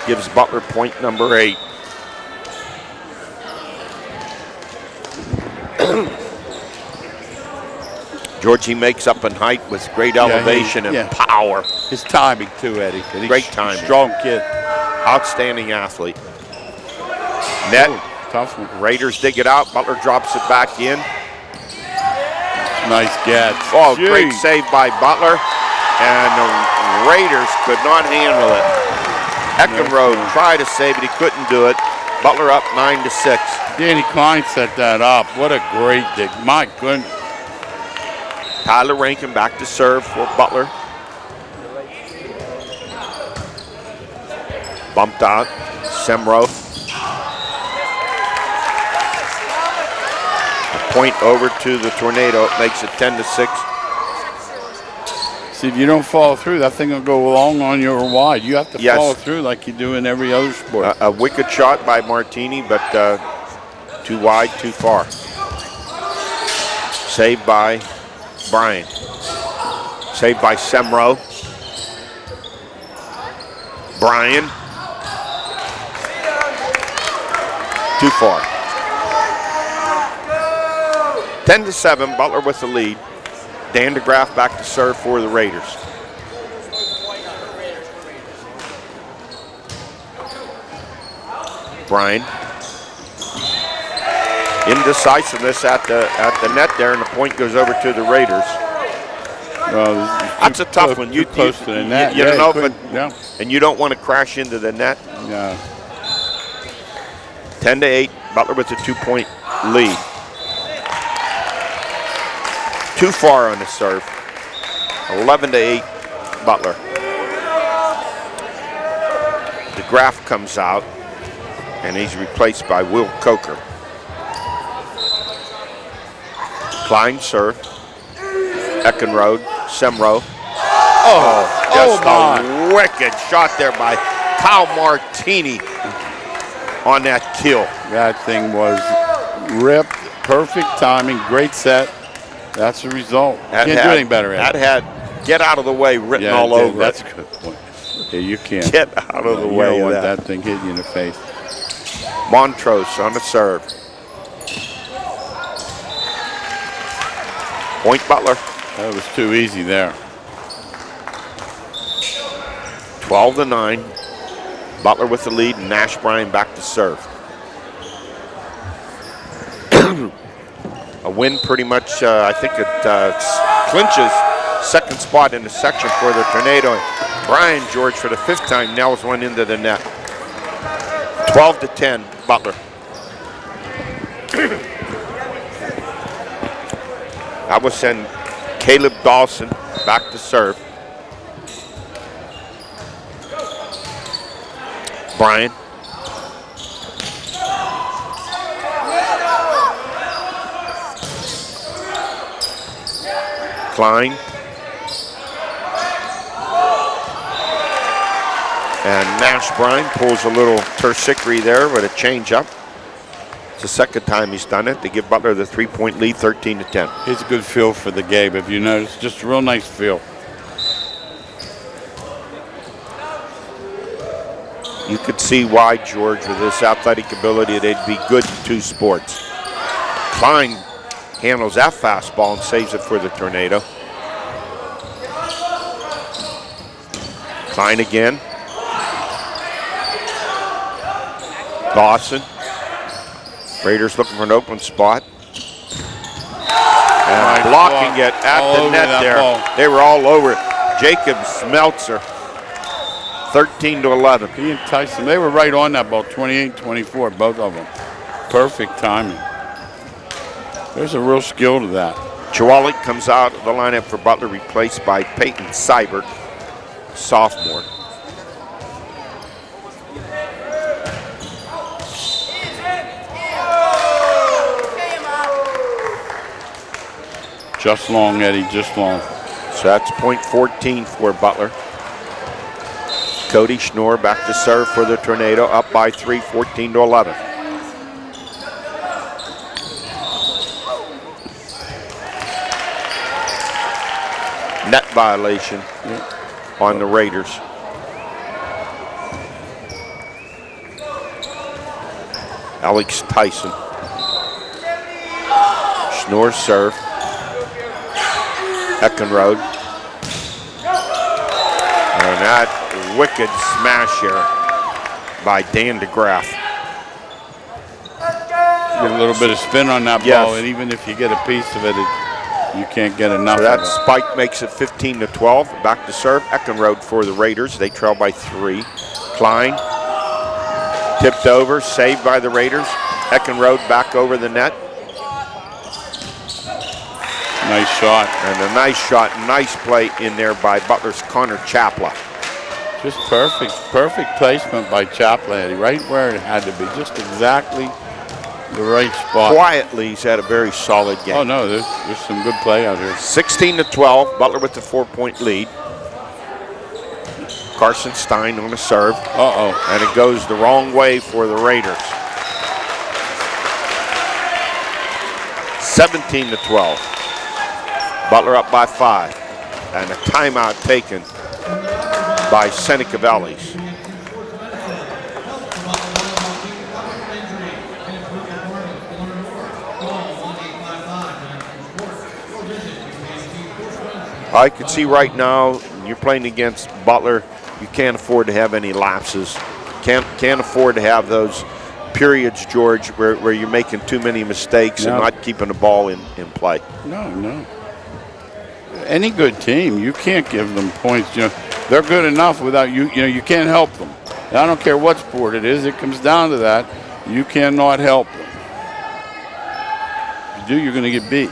gives Butler point number 8. Georgie makes up in height with great elevation and power. His timing too, Eddie. Great timing. Strong kid. Outstanding athlete. Net. Tough one. Raiders dig it out. Butler drops it back in. Nice get. Oh, great save by Butler. And the Raiders could not handle it. Eckenrode tried to save it. He couldn't do it. Butler up 9-6. Danny Klein set that up. What a great dig. My goodness. Tyler Rankin back to serve for Butler. Bumped out. Semro. A point over to the Tornado. It makes it 10-6. See, if you don't follow through, that thing will go long on you or wide. You have to follow through like you do in every other sport. A wicked shot by Martini, but too wide, too far. Saved by Bryan. Saved by Semro. Bryan. Too far. 10-7, Butler with the lead. Dan DeGraff back to serve for the Raiders. Bryan. Indecisiveness at the net there, and the point goes over to the Raiders. That's a tough one. You close to the net. You don't know if it, and you don't want to crash into the net. Yeah. 10-8, Butler with a 2-point lead. Too far on the serve. 11-8, Butler. DeGraff comes out, and he's replaced by Will Coker. Klein serve. Eckenrode, Semro. Just a wicked shot there by Kyle Martini on that kill. That thing was ripped. Perfect timing. Great set. That's the result. Can't do anything better. That had "get out of the way" written all over That's it. a good point. Yeah, you can't. Get out of the You way don't of want that. that thing hitting you in the face. Montrose on the serve. Point Butler. That was too easy there. 12-9. Butler with the lead, and Nash Bryan back to serve. A win pretty much, I think it clinches second spot in the section for the Tornado. Bryan George, for the 5th time, nails one into the net. 12-10, Butler. I will send Caleb Dawson back to serve. Bryan. Klein. And Nash Bryan pulls a little tertiary there with a change-up. It's the 2nd time he's done it to give Butler the 3-point lead, 13-10. He's a good feel for the game, if you notice. Just a real nice feel. You could see why, George, with his athletic ability, they'd be good in 2 sports. Klein handles that fastball and saves it for the Tornado. Klein again. Dawson. Raiders looking for an open spot. And blocking it at the net there. Ball. They were all over it. Jacob Smeltzer, 13-11. He enticed them. They were right on that ball, 28-24, both of them. Perfect timing. There's a real skill to that. Chwalik comes out of the lineup for Butler, replaced by Peyton Seibert, sophomore. Just long, Eddie, just long. So that's point 14 for Butler. Cody Schnorr back to serve for the Tornado, up by 3, 14-11. Net violation on the Raiders. Alex Tyson. Schnorr serve. Eckenrode. And that wicked smash here by Dan DeGraff. Get a little bit of spin on that ball, and even if you get a piece of it, you can't get enough So that of it. spike makes it 15-12. Back to serve. Eckenrode for the Raiders. They trail by 3. Klein tipped over, saved by the Raiders. Eckenrode back over the net. Nice shot. And a nice shot, nice play in there by Butler's Connor Chapla. Just perfect placement by Chapla, Eddie, right where it had to be, just exactly the right spot. Quietly, he's had a very solid game. Oh no, there's some good play out here. 16-12, Butler with the 4-point lead. Carson Stein on the serve. Uh-oh. And it goes the wrong way for the Raiders. 17-12. Butler up by 5. And a timeout taken by Seneca Valleys. I can see right now, you're playing against Butler, you can't afford to have any lapses. Can't afford to have those periods, George, where you're making too many mistakes and not keeping the ball in play. No. Any good team, you can't give them points. You know, they're good enough without you. You know, you can't help them. And I don't care what sport it is. It comes down to that. You cannot help them. If you do, you're going to get beat.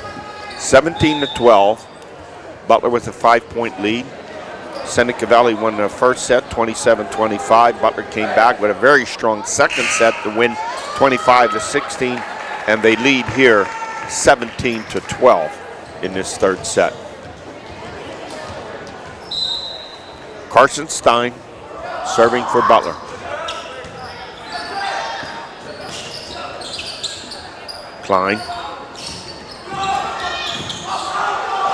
17-12. Butler with a 5-point lead. Seneca Valley won the first set, 27-25. Butler came back with a very strong second set to win 25-16, and they lead here 17-12 in this third set. Carson Stein serving for Butler. Klein.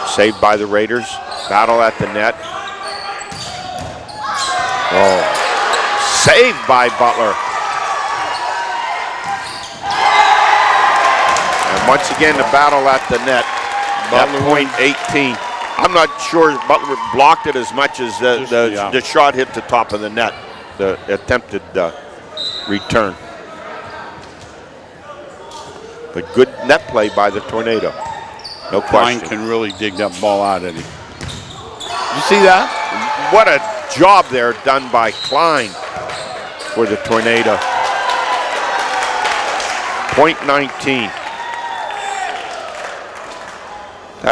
Saved by the Raiders. Battle at the net. Oh, saved by Butler. And once again, the battle at the net. At point 18. I'm not sure Butler blocked it as much as the shot hit the top of the net, the attempted return. But good net play by the Tornado. No question. Klein can really dig that ball out, Eddie. You see that? What a job there done by Klein for the Tornado. Point 19.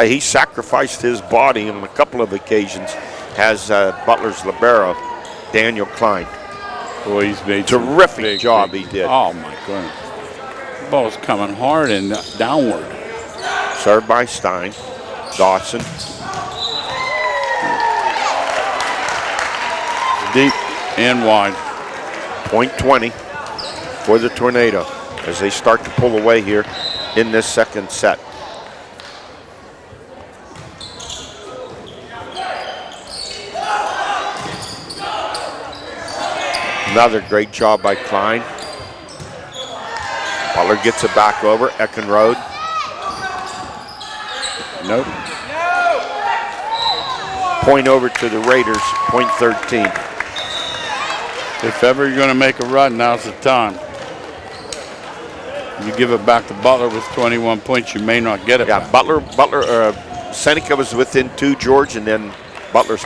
He sacrificed his body on a couple of occasions as Butler's libero, Daniel Klein. Boy, he's made terrific job he did. Oh my goodness. The ball's coming hard and downward. Served by Stein. Dawson. Deep and wide. Point 20 for the Tornado as they start to pull away here in this second set. Another great job by Klein. Butler gets it back over. Eckenrode. Nope. Point over to the Raiders, point 13. If ever you're going to make a run, now's the time. You give it back to Butler with 21 points, you may not get it back. Seneca was within 2, George, and then Butler's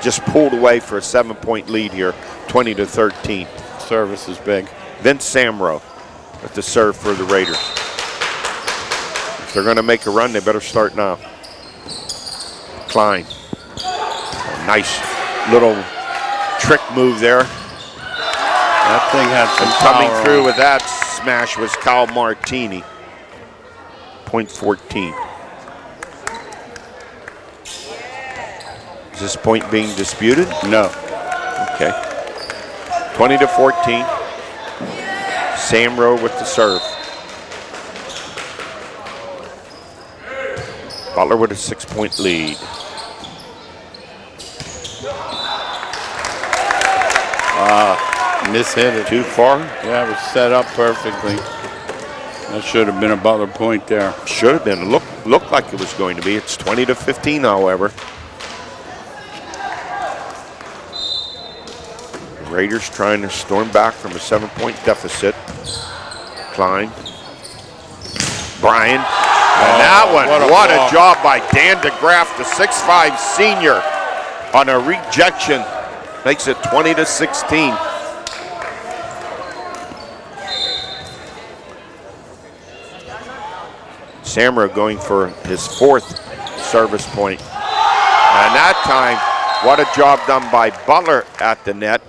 just pulled away for a 7-point lead here, 20-13. Service is big. Vince Samro with the serve for the Raiders. If they're going to make a run, they better start now. Klein. A nice little trick move there. That thing had some coming power through on. with that smash was Kyle Martini. Point 14. Is this point being disputed? No. Okay. 20-14. Samro with the serve. Butler with a 6-point lead. Mishit it. Too far? Yeah, it was set up perfectly. That should have been a Butler point there. Should have been. Looked like it was going to be. It's 20-15, however. The Raiders trying to storm back from a 7-point deficit. Klein. Bryan. And that one, what a job by Dan DeGraff, the 6'5" senior, on a rejection. Makes it 20-16. Samra going for his 4th service point. And that time, what a job done by Butler at the net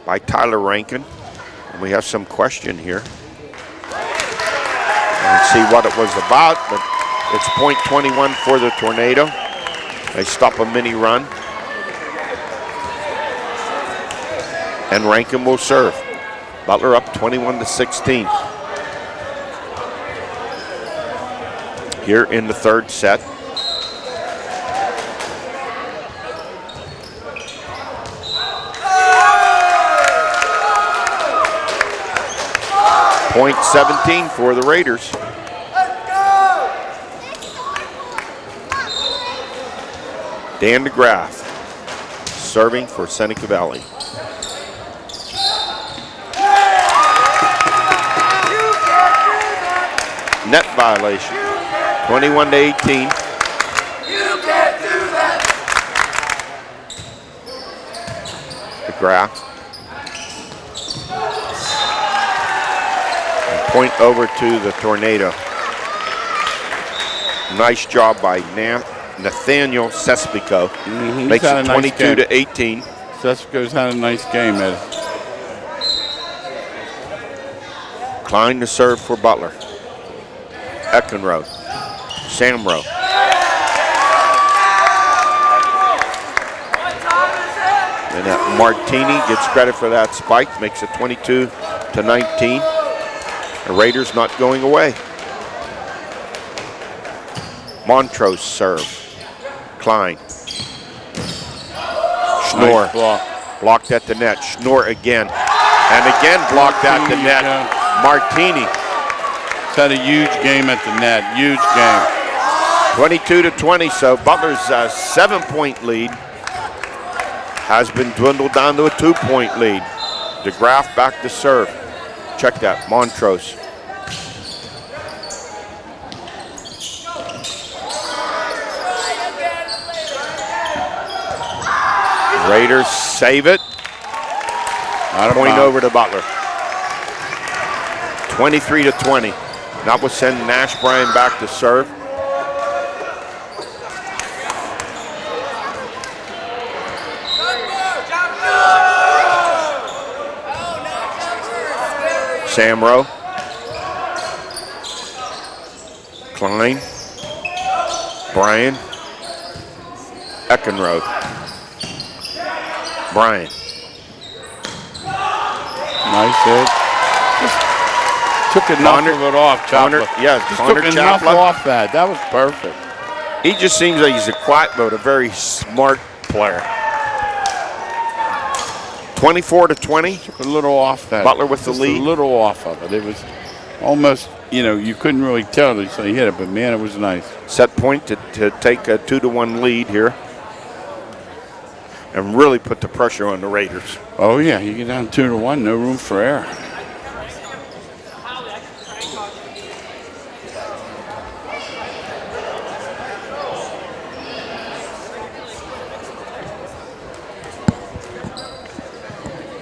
by Tyler Rankin. And we have some question here. Let's see what it was about, but it's point 21 for the Tornado. They stop a mini run. And Rankin will serve. Butler up 21-16. Here in the third set. Point 17 for the Raiders. Dan DeGraff serving for Seneca Valley. Net violation. 21-18. You can't do that. DeGraff. And point over to the Tornado. Nice job by Nathaniel Sespico. Makes it 22-18. Sespico's had a nice game, Ed. Klein to serve for Butler. Eckenrode. Samro. And Martini gets credit for that spike. Makes it 22-19. The Raiders not going away. Montrose serve. Klein. Schnorr. Nice block. Blocked at the net. Schnorr again. And again blocked at the net. Martini. He's had a huge game at the net. Huge game. 22-20, so Butler's 7-point lead has been dwindled down to a 2-point lead. DeGraff back to serve. Check that, Montrose. Raiders save it. Point over to Butler. 23-20. Not with sending Nash Bryan back to serve. Samro. Klein. Bryan. Eckenrode. Bryan. Nice hit. Just took enough of it off, Chapla. Just took enough off that. That was perfect. He just seems like he's a quiet but a very smart player. 24-20. Took a little off that. Butler with the just lead. A little off of it. It was almost, you couldn't really tell until he hit it, but man, it was nice. Set point to take a 2-1 lead here. And really put the pressure on the Raiders. Oh yeah, you get down 2-1, no room for error.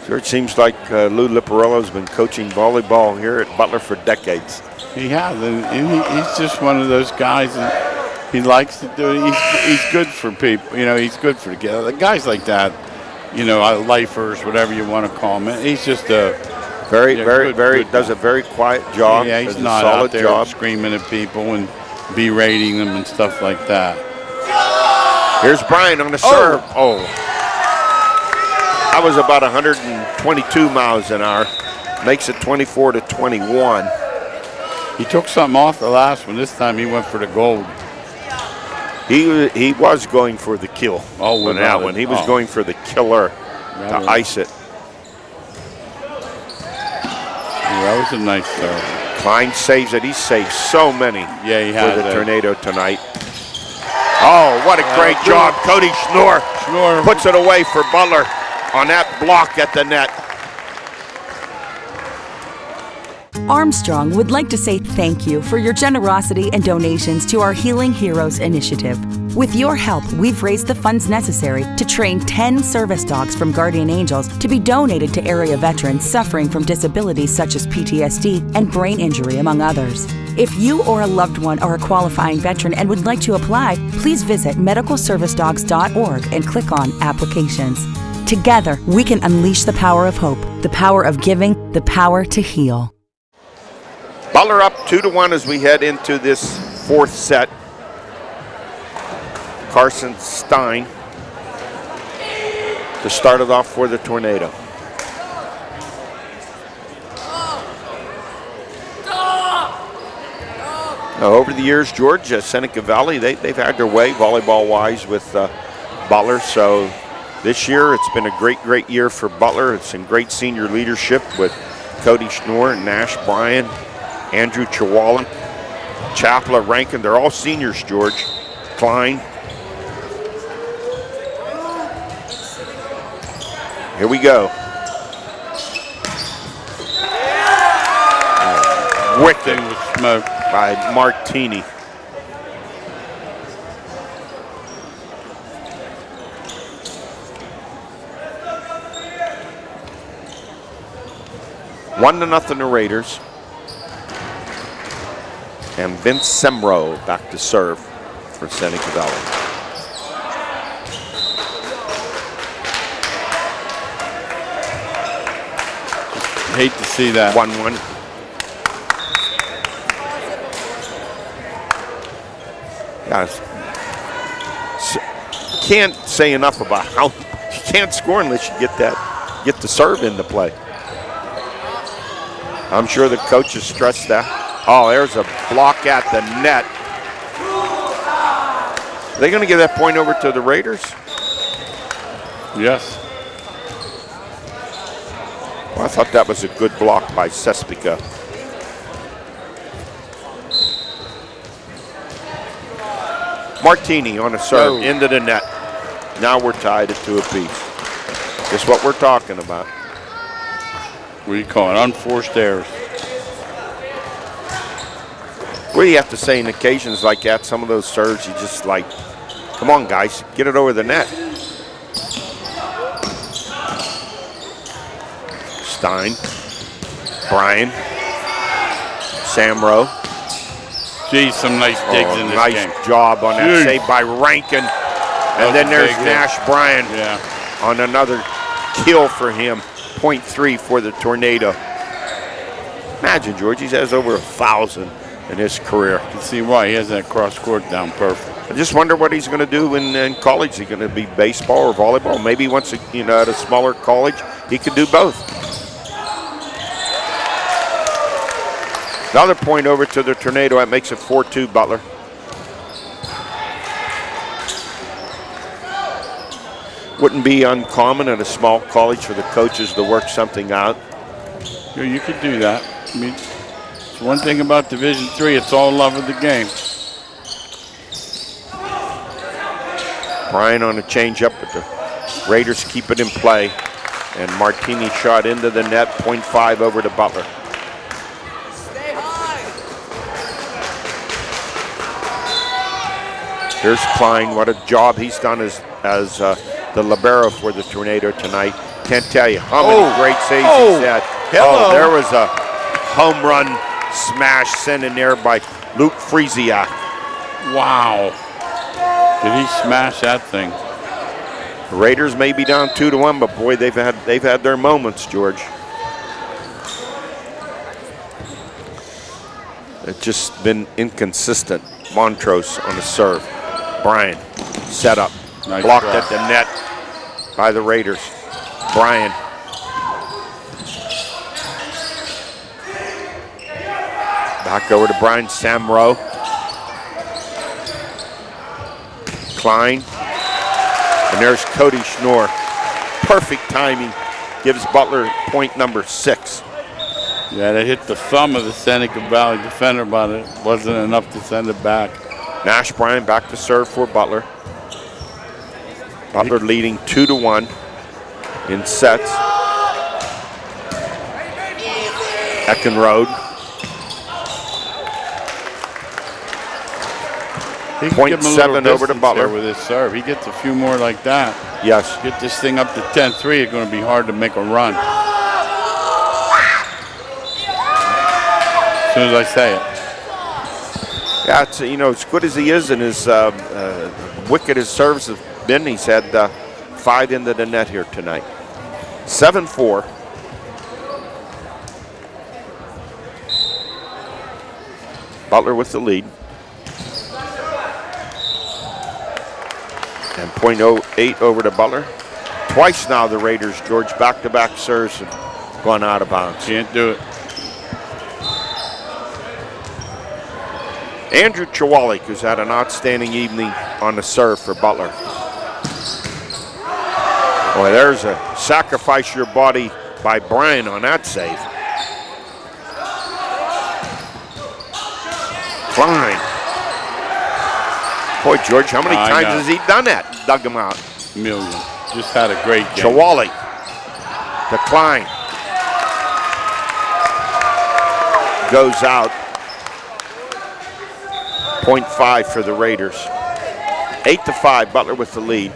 Sure, it seems like Lou Liparello's been coaching volleyball here at Butler for decades. He has, and he's just one of those guys that he likes to do it. He's good for people, he's good for the guys like that, lifers, whatever you want to call him. He's just a very does a very quiet job. Yeah, he's not out there screaming at people and berating them and stuff like that. Here's Bryan on the serve. Oh. That was about 122 miles an hour. Makes it 24-21. He took something off the last one. This time he went for the gold. He was going for the kill on that one. He was going for the killer to ice it. Yeah, that was a nice serve. Klein saves it. He saved so many for the Tornado tonight. Oh, what a great job. Cody Schnorr puts it away for Butler on that block at the net. Armstrong would like to say thank you for your generosity and donations to our Healing Heroes initiative. With your help, we've raised the funds necessary to train 10 service dogs from Guardian Angels to be donated to area veterans suffering from disabilities such as PTSD and brain injury, among others. If you or a loved one are a qualifying veteran and would like to apply, please visit medicalservicedogs.org and click on Applications. Together, we can unleash the power of hope, the power of giving, the power to heal. Butler up 2-1 as we head into this fourth set. Carson Stein to start it off for the Tornado. Now, over the years, George, Seneca Valley, they've had their way volleyball-wise with Butler. So this year, it's been a great year for Butler. It's in great senior leadership with Cody Schnorr, Nash Bryan, Andrew Chihuahua, Chapla, Rankin. They're all seniors, George. Klein. Here we go. Wicked smoke by Martini. One to nothing the Raiders. And Vince Semro back to serve for Seneca Valley. Hate to see that. 1-1. Guys, can't say enough about how you can't score unless you get the serve into play. I'm sure the coaches stressed that. Oh, there's a block at the net. Are they going to give that point over to the Raiders? Yes. Well, I thought that was a good block by Seneca. Martini on a serve into the net. Now we're tied at 2 apiece. Just what we're talking about. What do you call it? Unforced errors. What do you have to say in occasions like that? Some of those serves, you just like, come on, guys, get it over the net. Stein, Brian, Samro. Geez, some nice digs in this game. Nice job on that save by Rankin. And then there's Nash Bryan on another kill for him. 0.3 for the Tornado. Imagine, George, he has over 1,000 in his career. You can see why. He has that cross court down perfect. I just wonder what he's going to do in college. Is he going to be baseball or volleyball? Maybe once, at a smaller college, he could do both. Another point over to the Tornado. That makes it 4-2 Butler. Wouldn't be uncommon at a small college for the coaches to work something out. Yeah, you could do that. I mean, it's one thing about Division III, it's all love of the game. Brian on a change-up, but the Raiders keep it in play. And Martini shot into the net, 0.5 over to Butler. Here's Klein. What a job he's done as the libero for the Tornado tonight. Can't tell you how many great saves he's had. Hello. Oh, there was a home run smash sent in there by Luke Friesiak. Wow. Did he smash that thing? The Raiders may be down 2-1, but boy, they've had their moments, George. It's just been inconsistent. Montrose on the serve. Brian set up. Nice blocked shot. at the net by the Raiders. Brian. Back over to Brian Samro. Klein. And there's Cody Schnorr. Perfect timing. Gives Butler point number 6. Yeah, they hit the thumb of the Seneca Valley defender, but it wasn't enough to send it back. Nash Bryan back to serve for Butler. Butler leading 2-1 in sets. Eckenrode. 0.7 over to Butler with his serve. He gets a few more like that. Yes. Get this thing up to 10-3. It's going to be hard to make a run. As soon as I say it. Yeah, it's, as good as he is and as wicked his serves have been, he's had 5 into the net here tonight. 7-4. Butler with the lead. And 0.08 over to Butler. Twice now the Raiders, George, back-to-back serves have gone out of bounds. Can't do it. Andrew Chwalik, who's had an outstanding evening on the serve for Butler. Boy, there's a sacrifice your body by Brian on that save. Klein. Boy, George, how many times has he done that? Dug him out. A million. Just had a great game. Chwalik to Klein. Goes out. 0.5 for the Raiders. 8-5, Butler with the lead.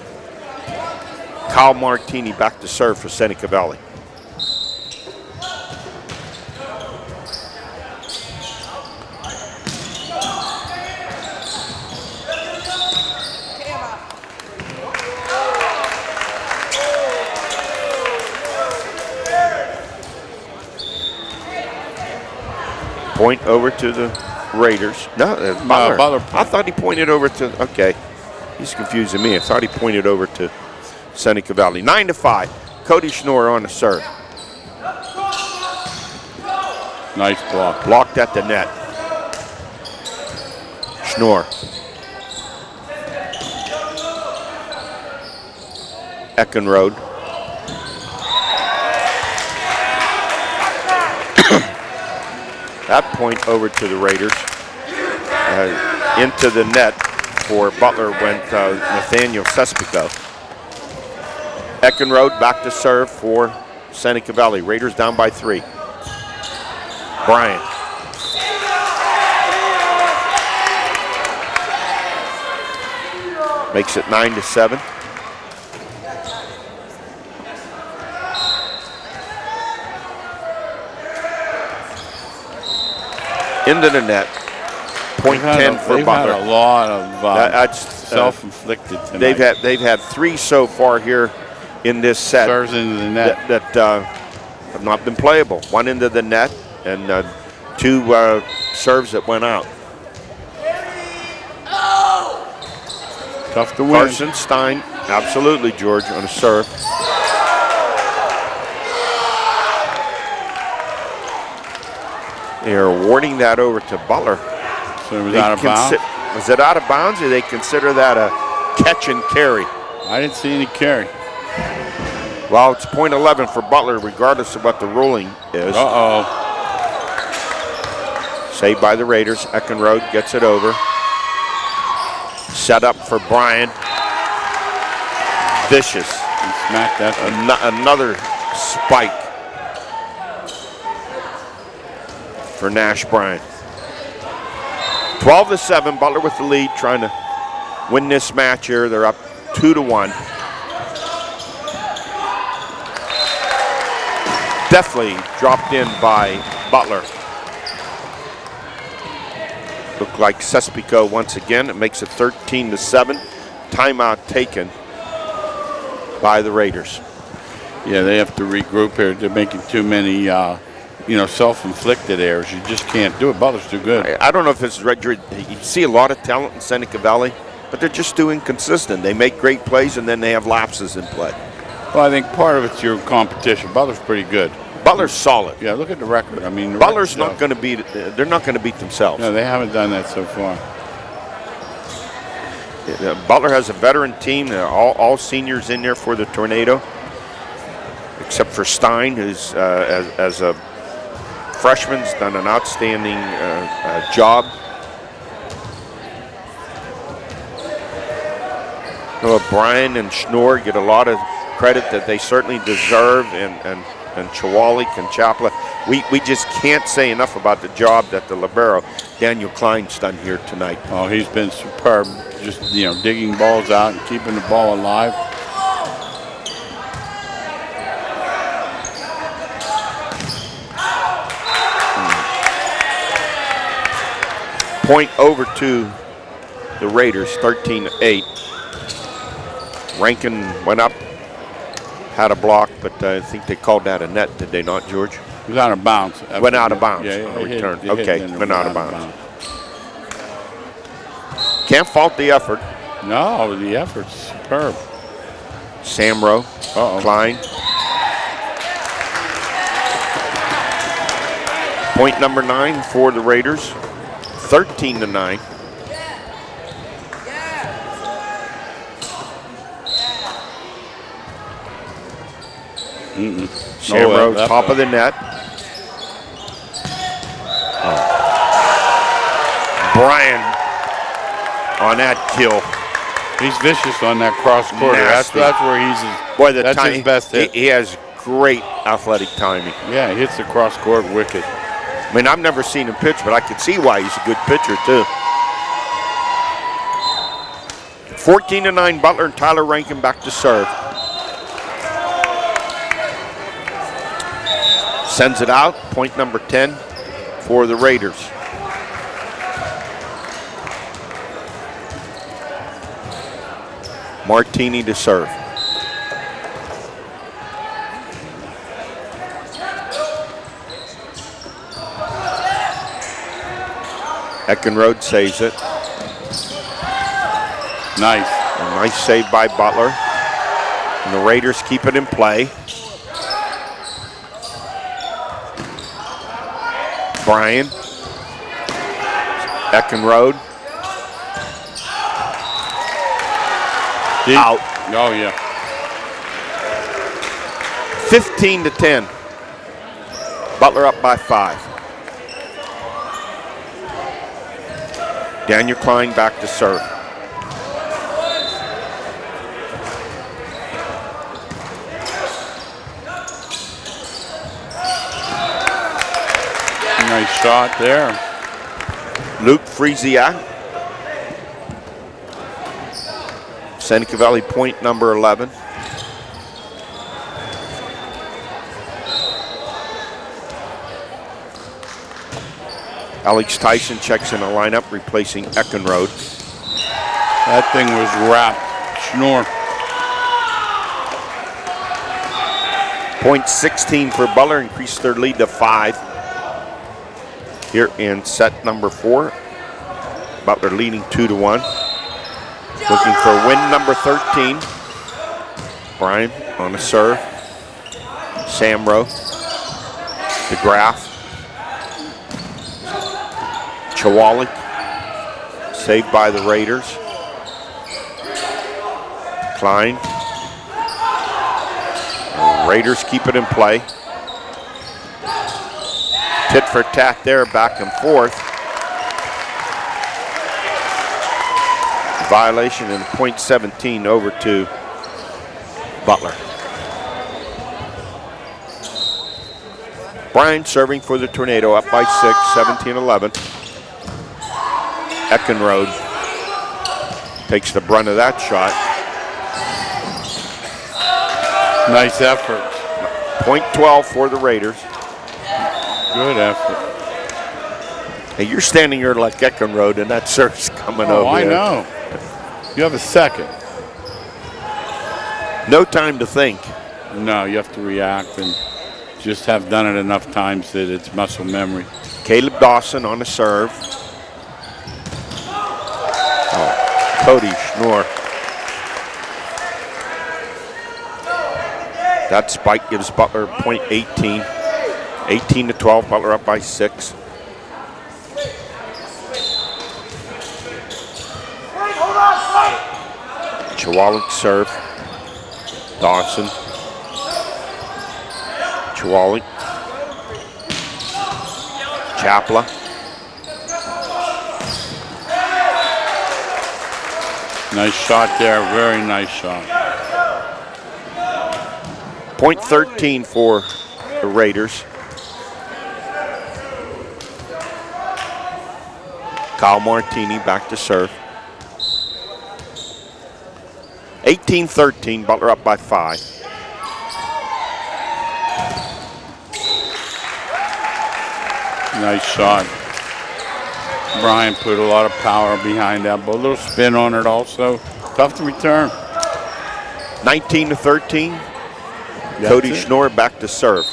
Kyle Martini back to serve for Seneca Valley. Point over to the Raiders. No, Butler. Butler. I thought he pointed over to, okay. He's confusing me. I thought he pointed over to Seneca Valley. 9-5. Cody Schnorr on the serve. Nice block. Blocked at the net. Schnorr. Eckenrode. That point over to the Raiders. Into the net for Butler went Nathaniel Sespico. Eckenrode back to serve for Seneca Valley. Raiders down by 3. Bryant. Makes it 9-7. Into the net. Point 10 for they've Butler. Had a lot of that's self-inflicted tonight. They've had 3 so far here in this set. Serves into the net. That have not been playable. 1 into the net and 2 serves that went out. Tough to win. Carson Stein, absolutely, George, on a serve. They're awarding that over to Butler. So it was out of bounds? Was it out of bounds, or they consider that a catch and carry? I didn't see any carry. Well, it's point 11 for Butler, regardless of what the ruling is. Uh-oh. Saved by the Raiders. Eckenrode gets it over. Set up for Bryan. Vicious. He smacked that thing. Another spike for Nash Bryan. 12-7, Butler with the lead, trying to win this match here. They're up 2-1. Definitely dropped in by Butler. Looked like Sespico once again. It makes it 13-7. Timeout taken by the Raiders. Yeah, they have to regroup here. They're making too many, self-inflicted errors. You just can't do it. Butler's too good. I don't know if it's right. You see a lot of talent in Seneca Valley, but they're just too inconsistent. They make great plays and then they have lapses in play. Well, I think part of it's your competition. Butler's pretty good. Butler's solid. Yeah, look at the record. I mean, Butler's not going to beat. They're not going to beat themselves. No, they haven't done that so far. Butler has a veteran team. All seniors in there for the Tornado, except for Stein, who's as a freshman's done an outstanding job. Bryan and Schnorr get a lot of credit that they certainly deserve, and Chwalik and Chapla. We just can't say enough about the job that the libero, Daniel Klein's done here tonight. Oh, he's been superb. Just, digging balls out and keeping the ball alive. Point over to the Raiders, 13-8. Rankin went up, had a block, but I think they called that a net, did they not, George? It was out of bounds. Went out of bounds. Yeah, Returned. Okay, went out of bounds. Can't fault the effort. No, the effort's superb. Samro, Klein. Point number 9 for the Raiders, 13-9. Samro, top of the net. Bryan on that kill. He's vicious on that cross quarter. That's where that's his best hit. He has great athletic timing. Yeah, he hits the cross court wicked. I mean, I've never seen him pitch, but I can see why he's a good pitcher too. 14-9, Butler and Tyler Rankin back to serve. Sends it out, point number 10 for the Raiders. Martini to serve. Eckenrode saves it. Nice. A nice save by Butler. And the Raiders keep it in play. Bryan. Eckenrode. Out. Oh, yeah. 15-10. Butler up by 5. Daniel Klein back to serve. Nice shot there. Luke Frieziak. Seneca Valley point number 11. Alex Tyson checks in a lineup, replacing Eckenrode. That thing was wrapped. Schnorr. Point 16 for Butler, increased their lead to 5. Here in set number 4. Butler leading 2-1. Looking for win number 13. Brian on the serve. Samro. DeGraff. Chwalik. Saved by the Raiders. Klein. Raiders keep it in play. Tit for tat there, back and forth. Violation and point 17 over to Butler. Bryan serving for the Tornado, up by 6, 17-11. Eckenrode takes the brunt of that shot. Nice effort. Point 12 for the Raiders. Good effort. Hey, you're standing here like Eckenrode, and that serve's coming over. Oh, I there. know. You have a second. No time to think. No, you have to react and just have done it enough times that it's muscle memory. Caleb Dawson on the serve. Oh, Cody Schnorr. That spike gives Butler point 18. 18-12, Butler up by 6. Chwalik serve. Dawson. Chwalik. Chapla. Nice shot there, very nice shot. Point 13 for the Raiders. Kyle Martini back to serve. 18-13, Butler up by 5. Nice shot. Brian put a lot of power behind that, but a little spin on it also. Tough to return. 19-13, That's Cody it. Schnorr back to serve.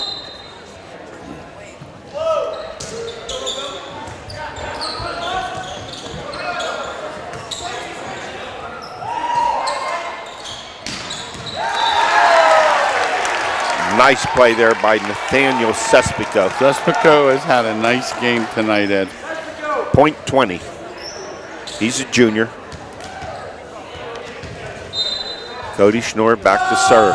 Nice play there by Nathaniel Sespico. Sespico has had a nice game tonight, Ed. Point 20. He's a junior. Cody Schnorr back to serve.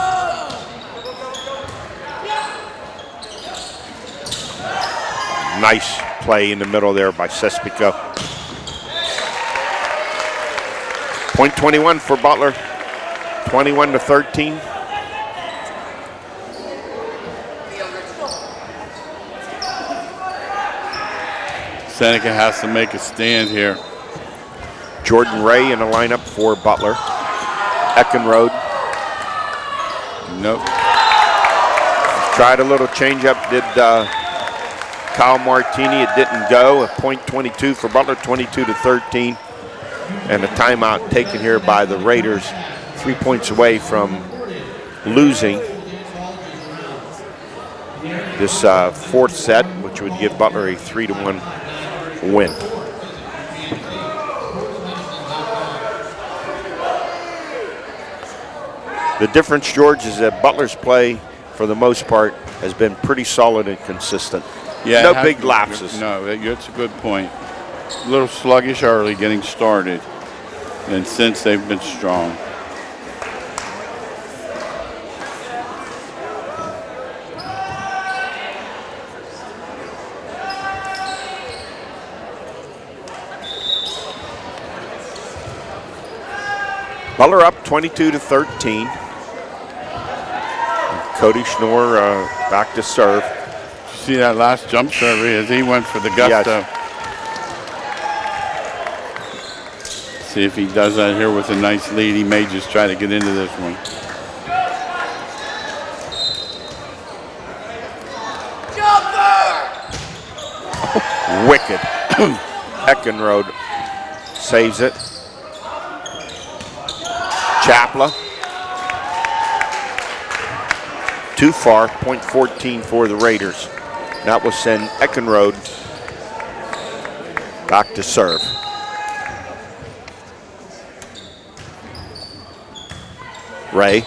Nice play in the middle there by Sespico. Point 21 for Butler. 21-13. Seneca has to make a stand here. Jordan Ray in the lineup for Butler. Eckenrode. Nope. Tried a little changeup, did Kyle Martini. It didn't go. A point 22 for Butler, 22-13. And a timeout taken here by the Raiders, 3 points away from losing this fourth set, which would give Butler a 3-1 win. The difference, George, is that Butler's play, for the most part, has been pretty solid and consistent. Yeah, no big lapses. No, that's a good point. A little sluggish early getting started, and since they've been strong. Butler up 22-13. Cody Schnorr back to serve. See that last jump serve as he went for the gusto. Yes. See if he does that here with a nice lead. He may just try to get into this one. Wicked. Eckenrode saves it. Chapla. Too far, point 14 for the Raiders. That will send Eckenrode back to serve. Ray.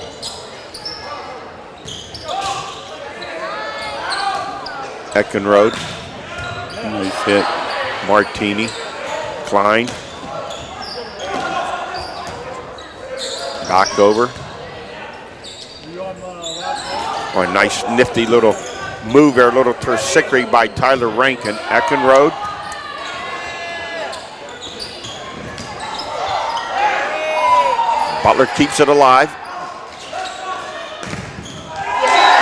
Eckenrode. Nice hit. Martini. Klein. Back over. Oh, a nice nifty little move there, a little tersickry by Tyler Rankin. Eckenrode. Butler keeps it alive.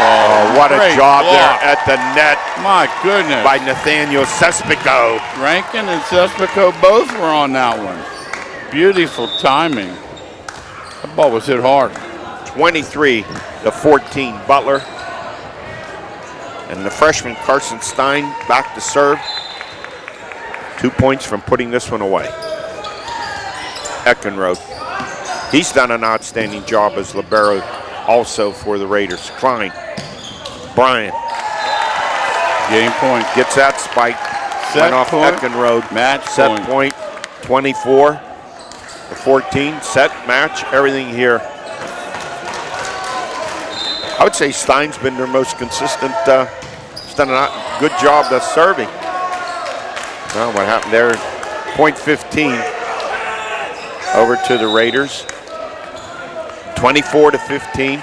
Oh, what a job there at the net. My goodness. By Nathaniel Sespico. Rankin and Sespico both were on that one. Beautiful timing. That ball was hit hard. 23-14 Butler. And the freshman Carson Stein back to serve. 2 points from putting this one away. Eckenrode. He's done an outstanding job as libero also for the Raiders. Klein. Bryant. Game point. Gets that spike. Set Went off point. Eckenrode. Match Set point. 24-14. Set, match, everything here. I would say Stein's been their most consistent. He's done a good job of serving. Well, what happened there? Point 15 over to the Raiders. 24-15.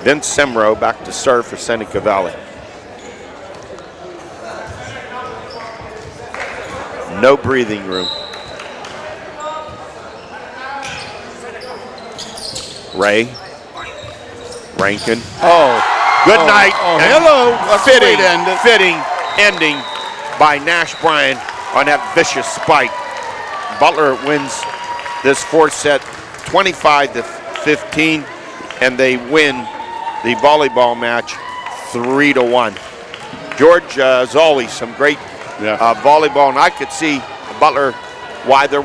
Then Semro back to serve for Seneca Valley. No breathing room. Ray. Rankin. Oh. Good night. Oh, And hello. That's the way to end it. Fitting ending by Nash Bryan on that vicious spike. Butler wins this fourth set 25-15, and they win the volleyball match 3-1. George, as always, some great volleyball, and I could see Butler why they're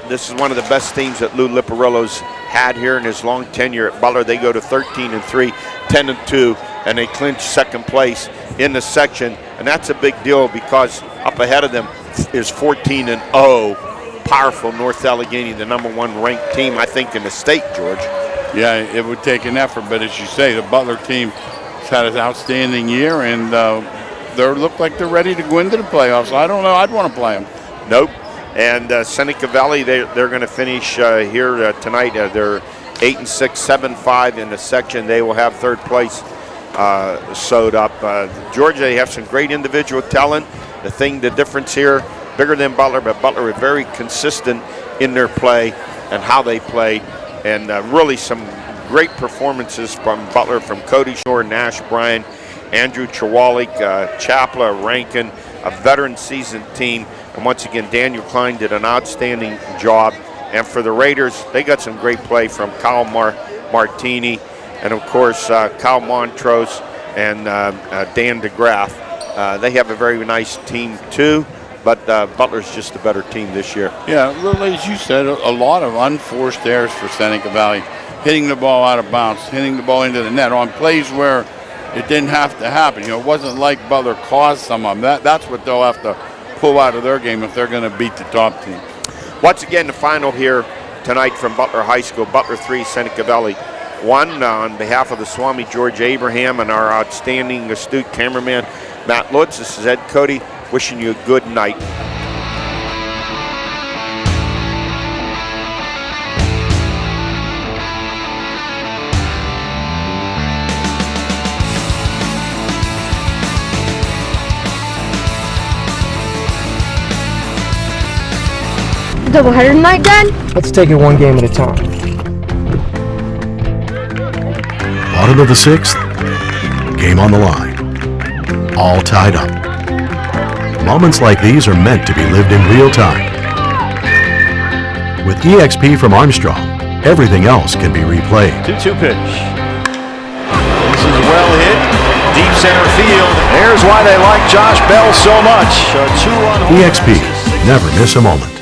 this is one of the best teams that Lou Liparillo's had here in his long tenure at Butler. They go to 13-3, 10-2, and they clinch second place in the section, and that's a big deal because up ahead of them is 14-0, powerful North Allegheny, the #1 ranked team, I think, in the state, George. Yeah, it would take an effort, but as you say, the Butler team has had an outstanding year, and they look like they're ready to go into the playoffs. I don't know. I'd want to play them. Nope. And Seneca Valley, they're going to finish here tonight. They're 8-6, 7-5 in the section. They will have third place sewed up. Georgia, they have some great individual talent. The difference here, bigger than Butler, but Butler are very consistent in their play and how they play. And really some great performances from Butler, from Cody Schnorr, Nash Bryan, Andrew Chwalik, Chapla, Rankin, a veteran seasoned team. And once again, Daniel Klein did an outstanding job. And for the Raiders, they got some great play from Kyle Martini, and of course, Kyle Montrose and Dan DeGraff. They have a very nice team too, but Butler's just a better team this year. Yeah, well, as you said, a lot of unforced errors for Seneca Valley. Hitting the ball out of bounds, hitting the ball into the net on plays where it didn't have to happen. You know, it wasn't like Butler caused some of them. That's what they'll have to pull out of their game if they're going to beat the top team. Once again, the final here tonight from Butler High School. Butler 3, Seneca Valley 1. On behalf of the Swami George Abraham and our outstanding astute cameraman Matt Lutz, this is Ed Cody wishing you a good night. Doubleheader tonight, Dad? Let's take it one game at a time. Bottom of the 6th, game on the line. All tied up. Moments like these are meant to be lived in real time. With EXP from Armstrong, everything else can be replayed. 2-2 pitch. This is well hit. Deep center field. There's why they like Josh Bell so much. A 2-run home run. EXP, never miss a moment.